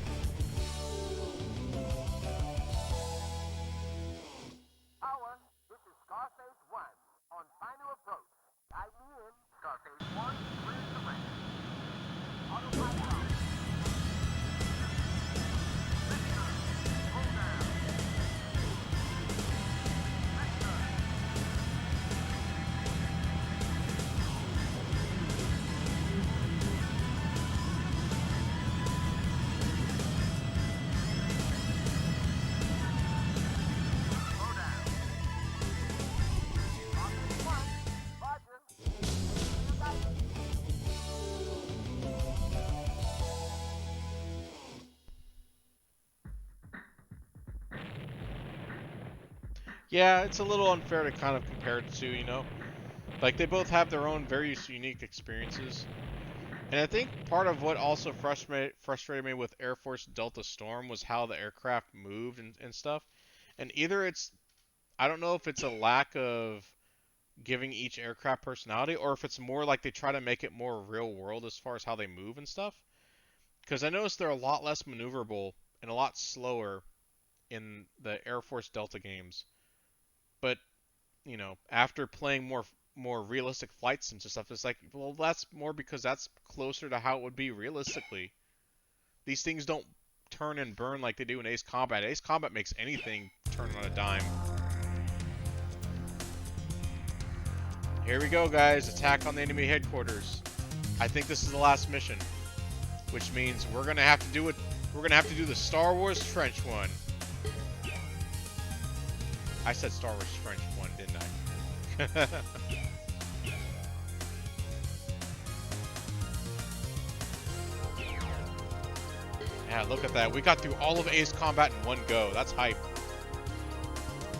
Yeah, it's a little unfair to kind of compare the two, you know? Like, they both have their own very unique experiences. And I think part of what also frustrated me with Air Force Delta Storm was how the aircraft moved and stuff. And either it's, I don't know if it's a lack of giving each aircraft personality, or if it's more like they try to make it more real world as far as how they move and stuff. Because I noticed they're a lot less maneuverable and a lot slower in the Air Force Delta games. But after playing more realistic flight sims and stuff, it's like, well, that's more because that's closer to how it would be realistically. These things don't turn and burn like they do in Ace Combat. Ace Combat makes anything turn on a dime. Here we go, guys. Attack on the enemy headquarters. I think this is the last mission, which means we're gonna have to do it. We're gonna have to do the Star Wars French one. I said Star Wars French one, didn't I? Yeah, look at that. We got through all of Ace Combat in one go. That's hype.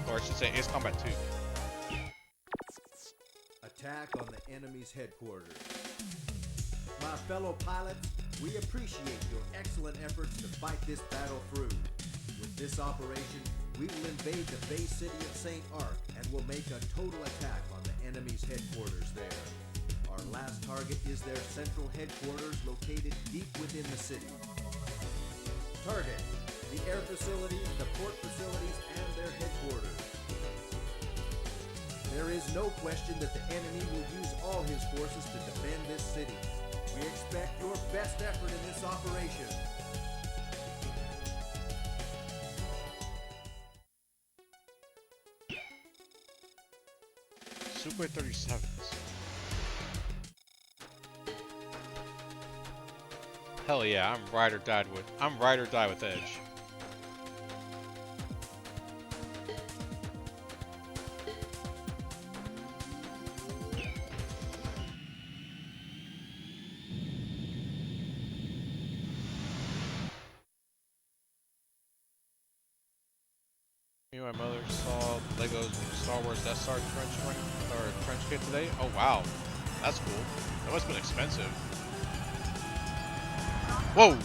Or I should say Ace Combat 2. Attack on the enemy's headquarters. My fellow pilots, we appreciate your excellent efforts to fight this battle through. With this operation, we will invade the base city of St. Arc and will make a total attack on the enemy's headquarters there. Our last target is their central headquarters located deep within the city. Target: the air facilities, the port facilities, and their headquarters. There is no question that the enemy will use all his forces to defend this city. We expect your best effort in this operation. Super 37s. Hell yeah, I'm ride or die with Edge. Me and my mother saw Lego Star Wars Death Star Trench kit today. Oh wow, that's cool. That must have been expensive. Whoa!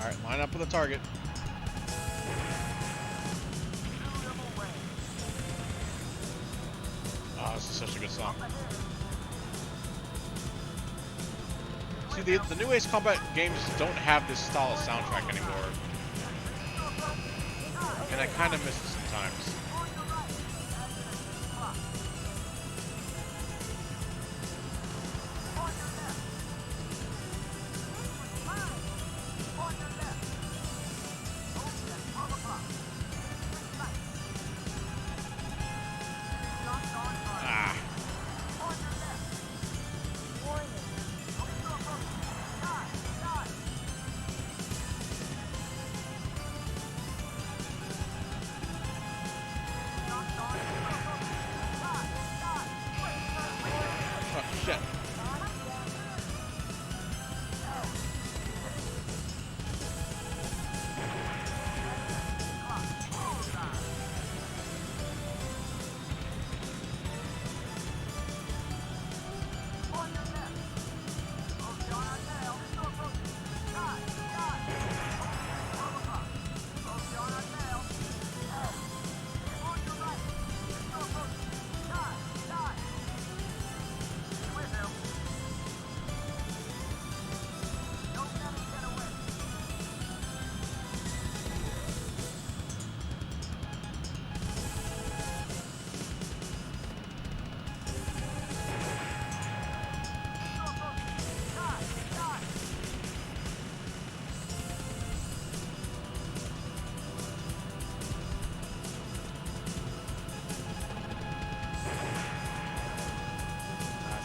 Alright, line up with the target. Oh, this is such a good song. See, the new Ace Combat games don't have this style of soundtrack anymore. And I kind of miss it sometimes.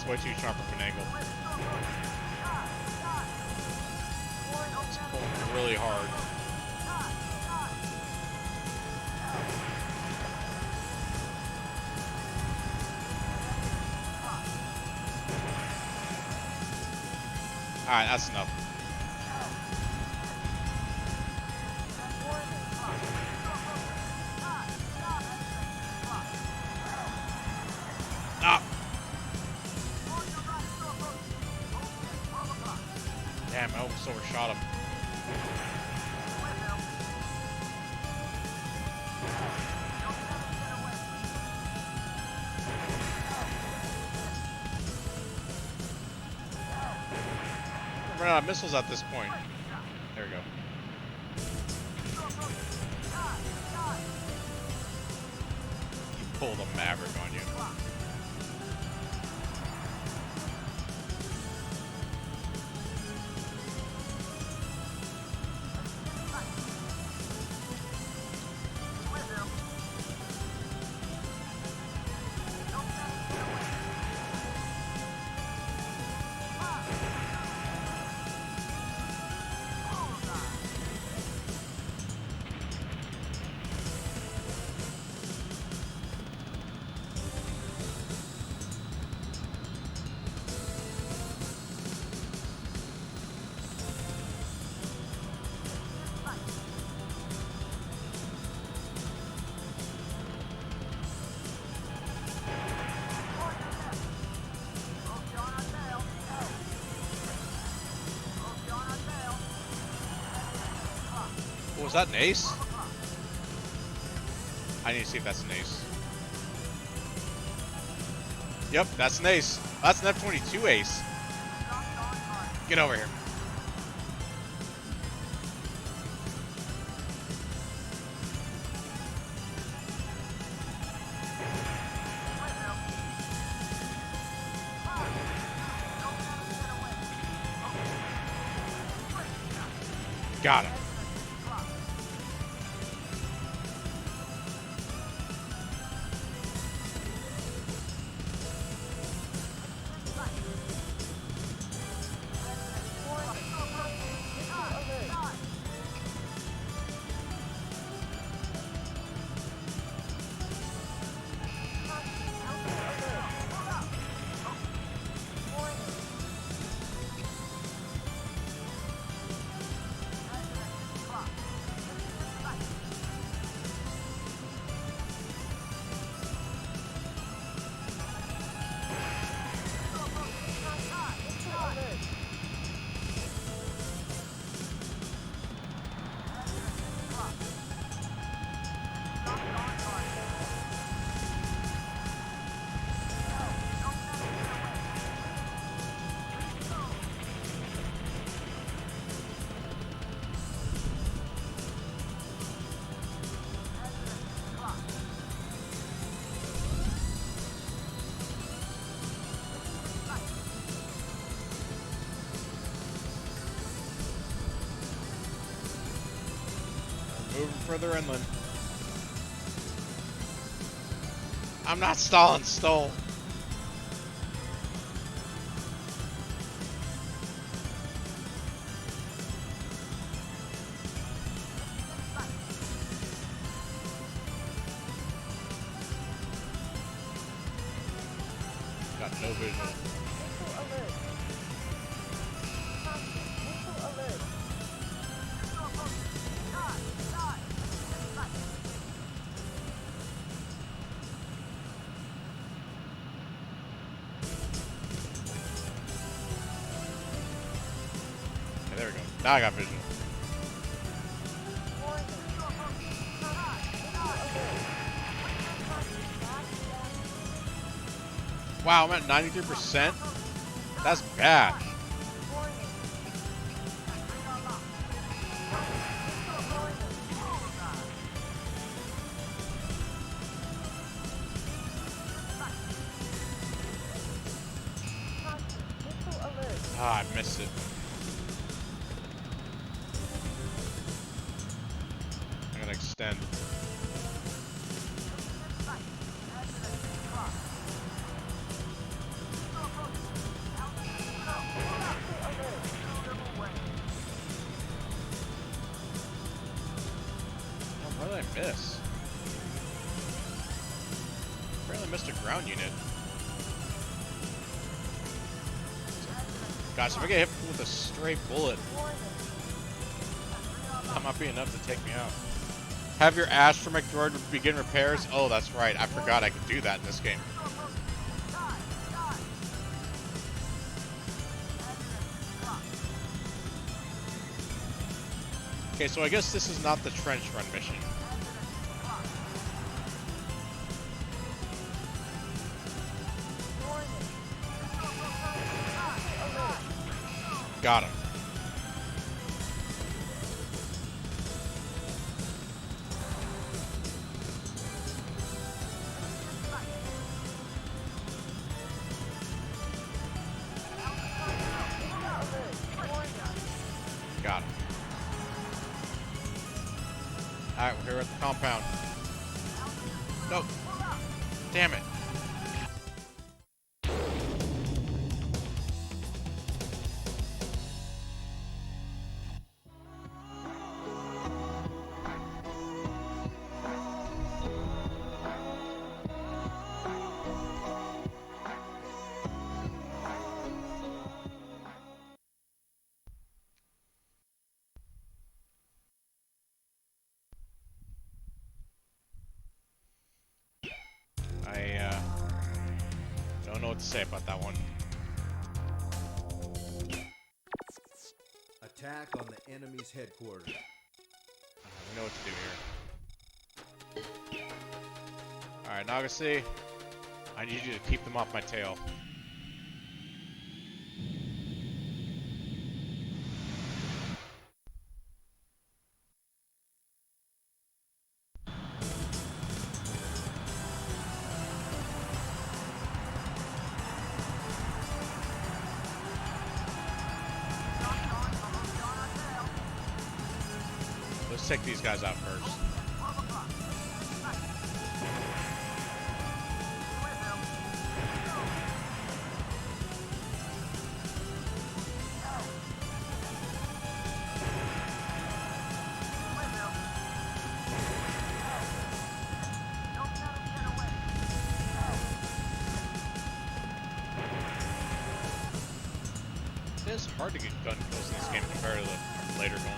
It's way too sharp of an angle. It's pulling really hard. Alright, that's enough. Ah! Damn, I almost overshot him. I'm running out of missiles at this point. There we go. You pulled a Maverick on you. Was that an ace? I need to see if that's an ace. Yep, that's an ace. That's an F-22 ace. Get over here. Got him. Moving further inland. I'm not stalling, stall. Got no visual. Okay, there we go. Now I got vision. Wow, I'm at 93%? That's bad. Ah, I missed it. I'm gonna extend. ground unit. Gosh, if I get hit with a stray bullet, that might be enough to take me out. Have your astromech droid begin repairs? Oh, that's right. I forgot I could do that in this game. Okay, so I guess this is not the trench run mission. Got him. Got him. Alright, we're here at the compound. Nope. Damn it. I don't know what to say about that one. Attack on the enemy's headquarters. We know what to do here. Alright, Nagase, I need you to keep them off my tail. Let's take these guys out first. It's hard to get gun kills in this game compared to the later ones.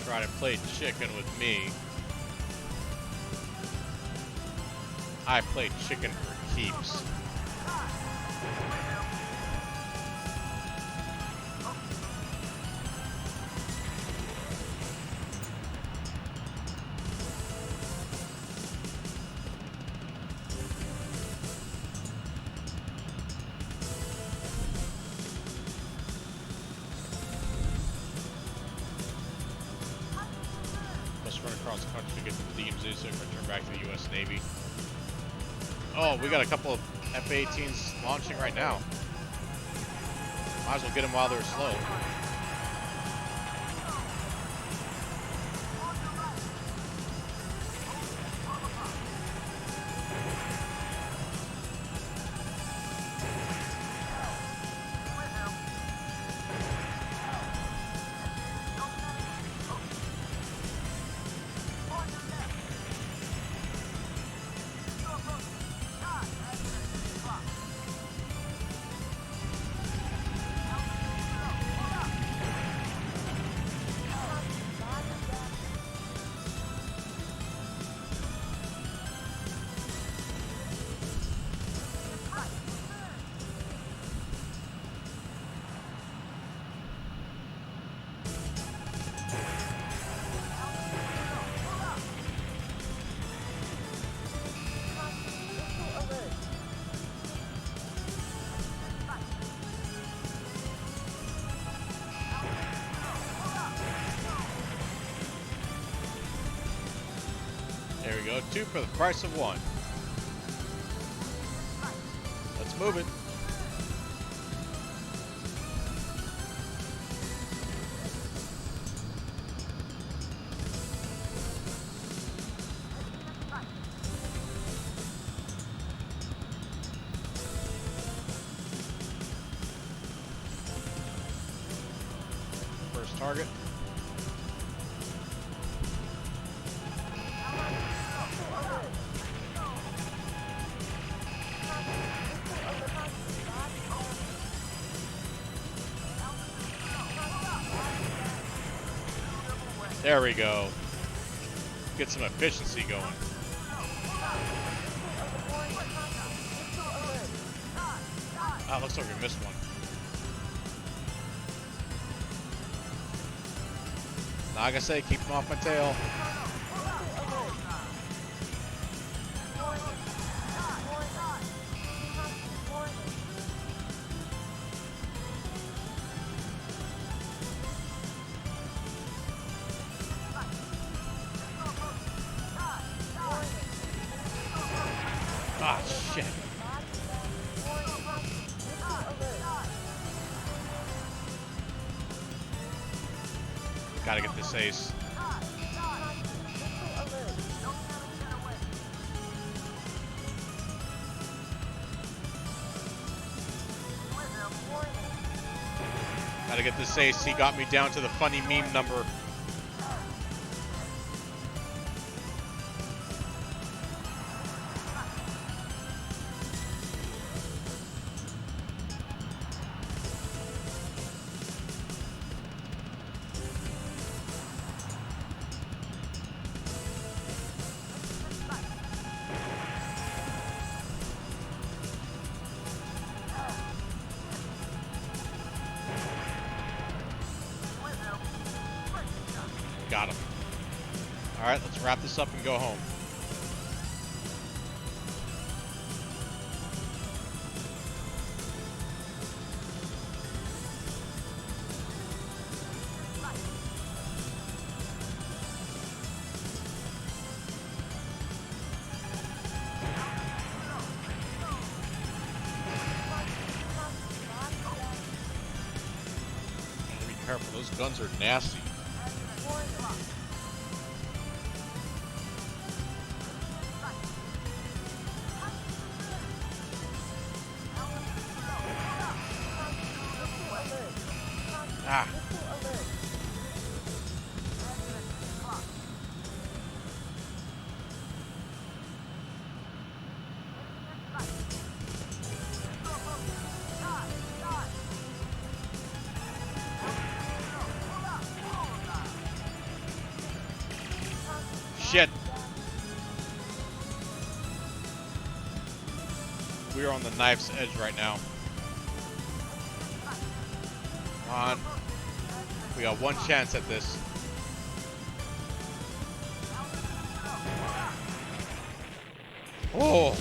Try to play chicken with me. I play chicken for keeps. Run across the country to get to the DMZ so we can return back to the U.S. Navy. Oh, we got a couple of F-18s launching right now. Might as well get them while they're slow. There we go. 2 for the price of 1. Let's move it. First target. There we go. Get some efficiency going. Ah, looks like we missed one. Like I say, keep them off my tail. Ah, shit. Gotta get this ace. Gotta get this ace. He got me down to the funny meme number. Got him. Alright, let's wrap this up and go home. Be careful, those guns are nasty. Ah. Shit. We are on the knife's edge right now. Come on. We got one chance at this. Oh!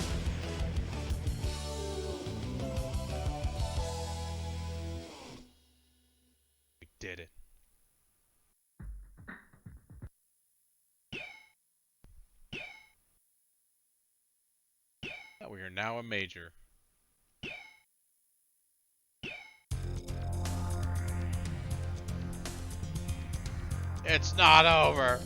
We did it. We are now a major. It's not over.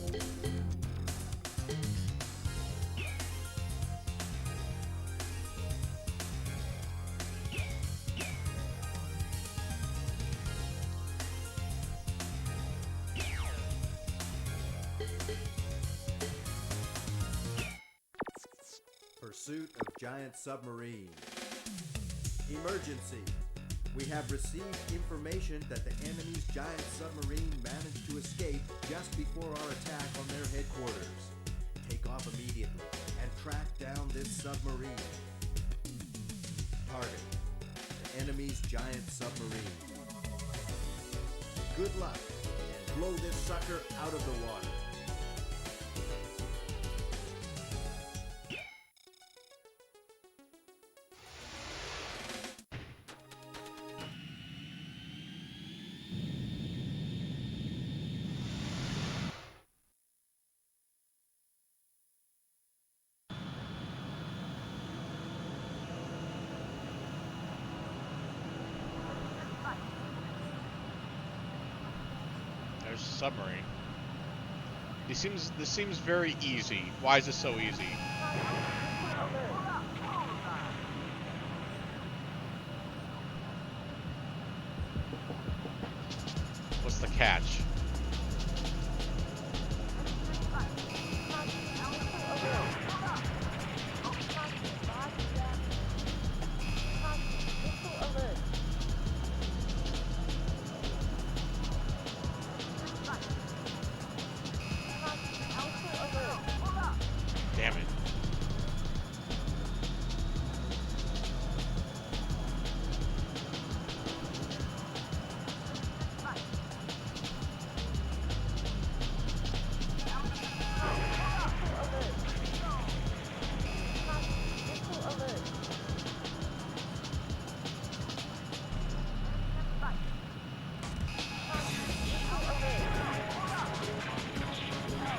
Pursuit of giant submarine. Emergency. We have received information that the enemy's giant submarine managed to escape just before our attack on their headquarters. Take off immediately and track down this submarine. Target: the enemy's giant submarine. Good luck, and blow this sucker out of the water. There's a submarine. This seems very easy. Why is this so easy? What's the catch? Damn it.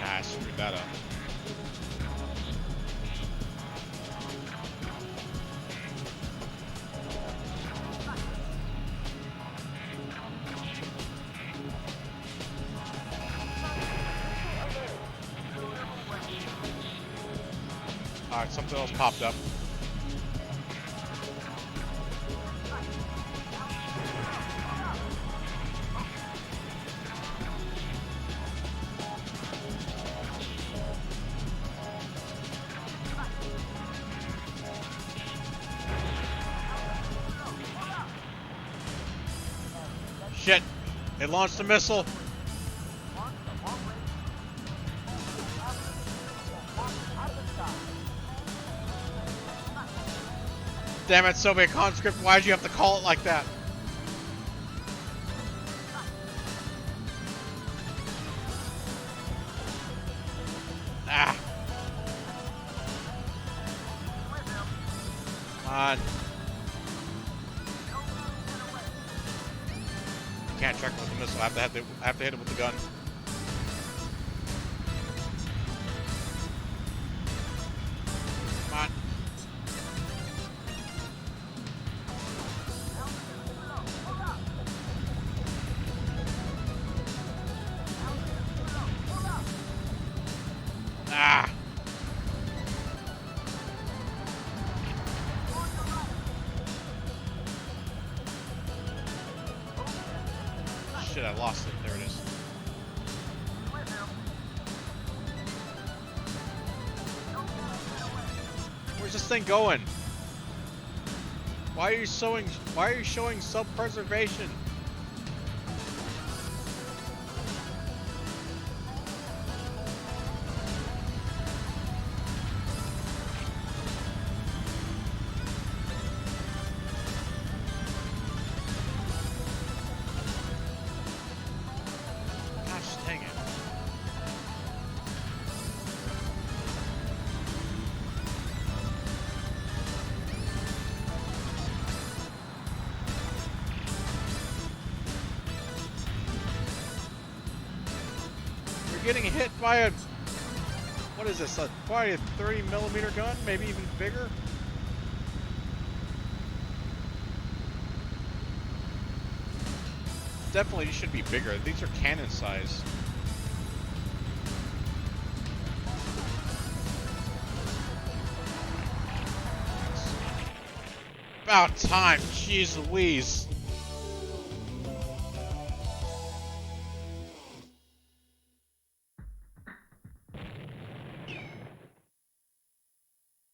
I screwed that up. Alright, something else popped up. Shit! It launched a missile! Damn it, Soviet conscript, why'd you have to call it like that? Ah! Come on. Can't track it with the missile, I have to hit it with the gun. Come on. Ah! Shit, I lost it. There it is. Where's this thing going? Why are you showing self-preservation? Gosh dang it. You're getting hit by a, what is this, probably a 30mm gun, maybe even bigger? Definitely, these should be bigger. These are cannon size. About time, jeez Louise.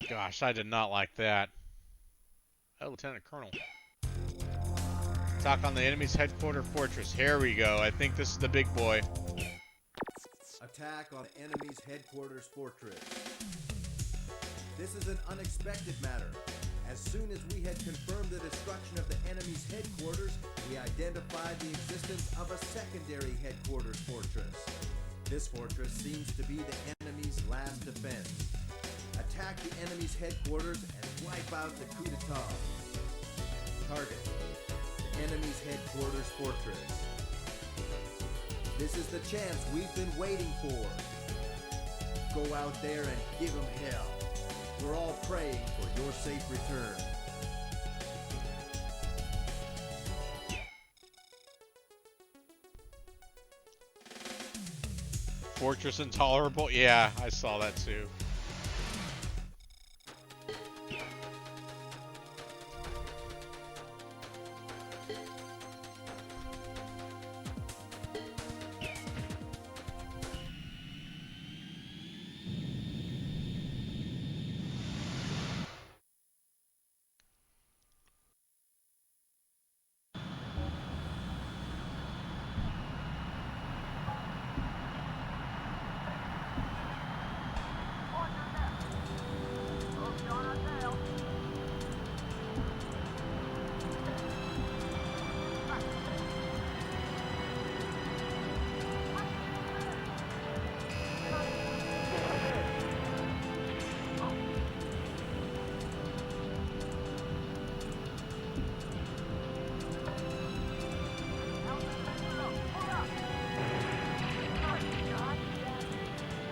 Gosh, I did not like that. Oh, Lieutenant Colonel. Attack on the enemy's headquarters fortress. Here we go. I think this is the big boy. Attack on enemy's headquarters fortress. This is an unexpected matter. As soon as we had confirmed the destruction of the enemy's headquarters, we identified the existence of a secondary headquarters fortress. This fortress seems to be the enemy's last defense. Attack the enemy's headquarters and wipe out the coup d'etat. Target: the enemy's headquarters fortress. This is the chance we've been waiting for. Go out there and give them hell. We're all praying for your safe return. Fortress intolerable? Yeah, I saw that too.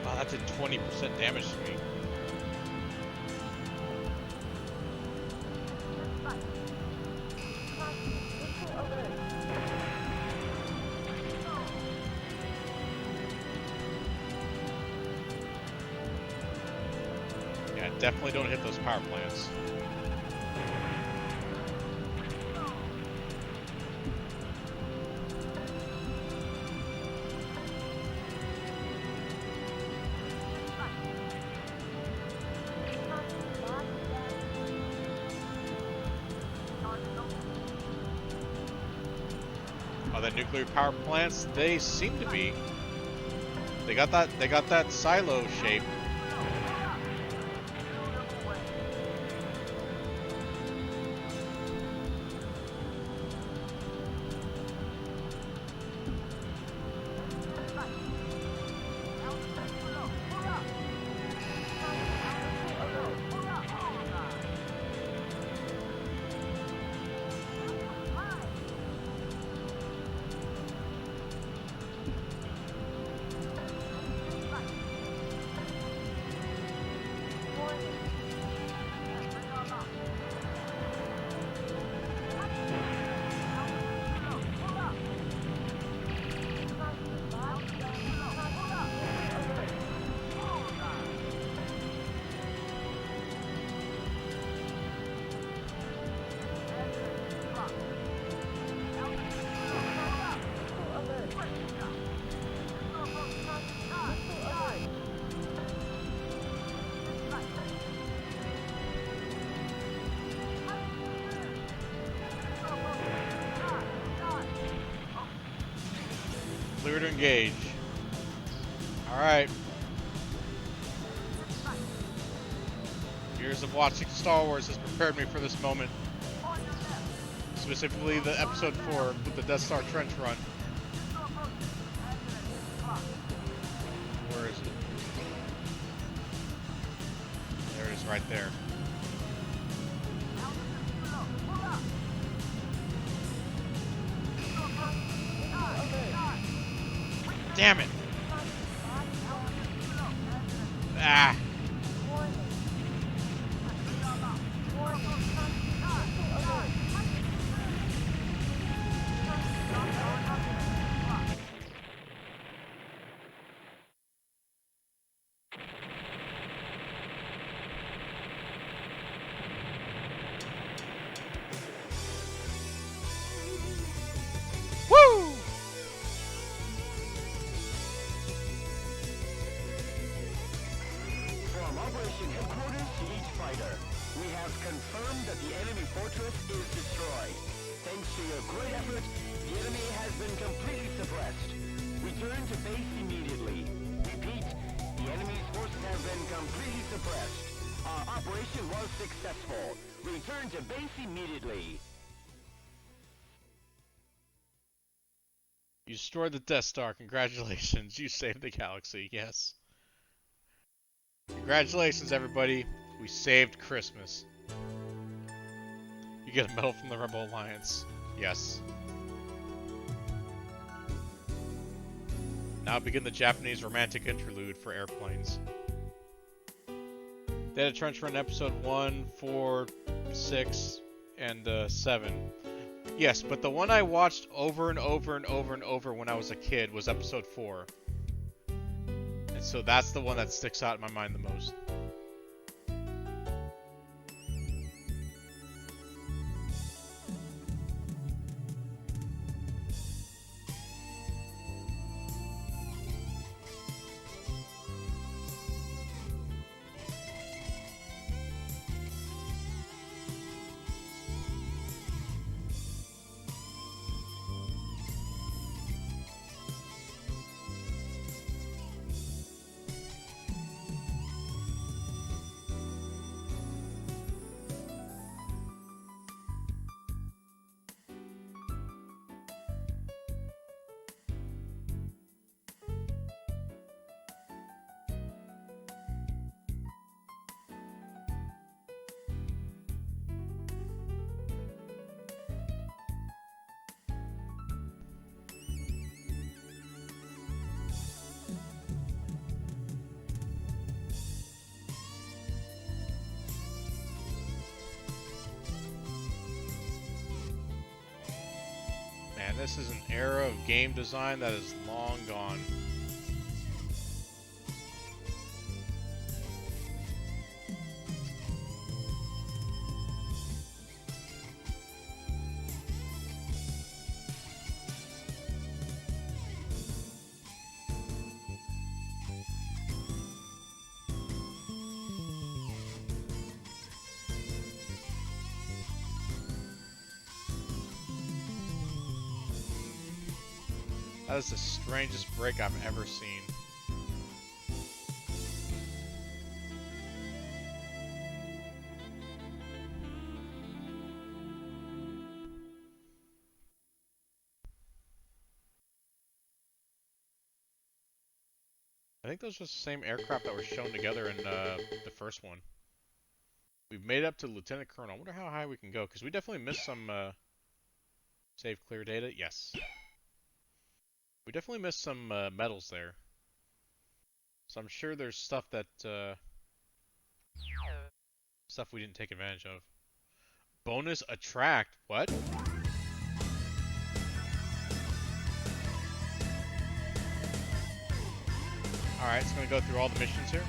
Wow, that did 20% damage to me. Yeah, definitely don't hit those power plants. Oh, the nuclear power plants, they seem to be. They got that silo shape. Clear to engage. Alright. Years of watching Star Wars has prepared me for this moment. Specifically the episode 4 with the Death Star trench run. Where is it? There it is, right there. Damn it! Ah! Woo! From Operation Headquarters to each fighter, we have confirmed that the enemy fortress is destroyed. Thanks to your great effort, the enemy has been completely suppressed. Return to base immediately. Repeat, the enemy's forces have been completely suppressed. Our operation was successful. Return to base immediately. You destroyed the Death Star. Congratulations. You saved the galaxy. Yes. Congratulations, everybody. We saved Christmas. You get a medal from the Rebel Alliance. Yes. Now begin the Japanese romantic interlude for airplanes. They had a trench run in episode 1, 4, 6, and 7. Yes, but the one I watched over and over and over and over when I was a kid was episode 4. so that's the one that sticks out in my mind the most. Man, this is an era of game design that is long gone. That is the strangest break I've ever seen. I think those are the same aircraft that were shown together in the first one. We've made it up to Lieutenant Colonel. I wonder how high we can go, because we definitely missed some save clear data. Yes. We definitely missed some medals there. So I'm sure there's stuff that stuff we didn't take advantage of. Bonus attract. What? Alright, it's gonna go through all the missions here.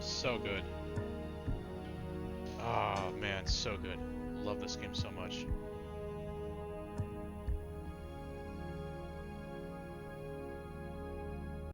So good. Oh man, so good. Love this game so much.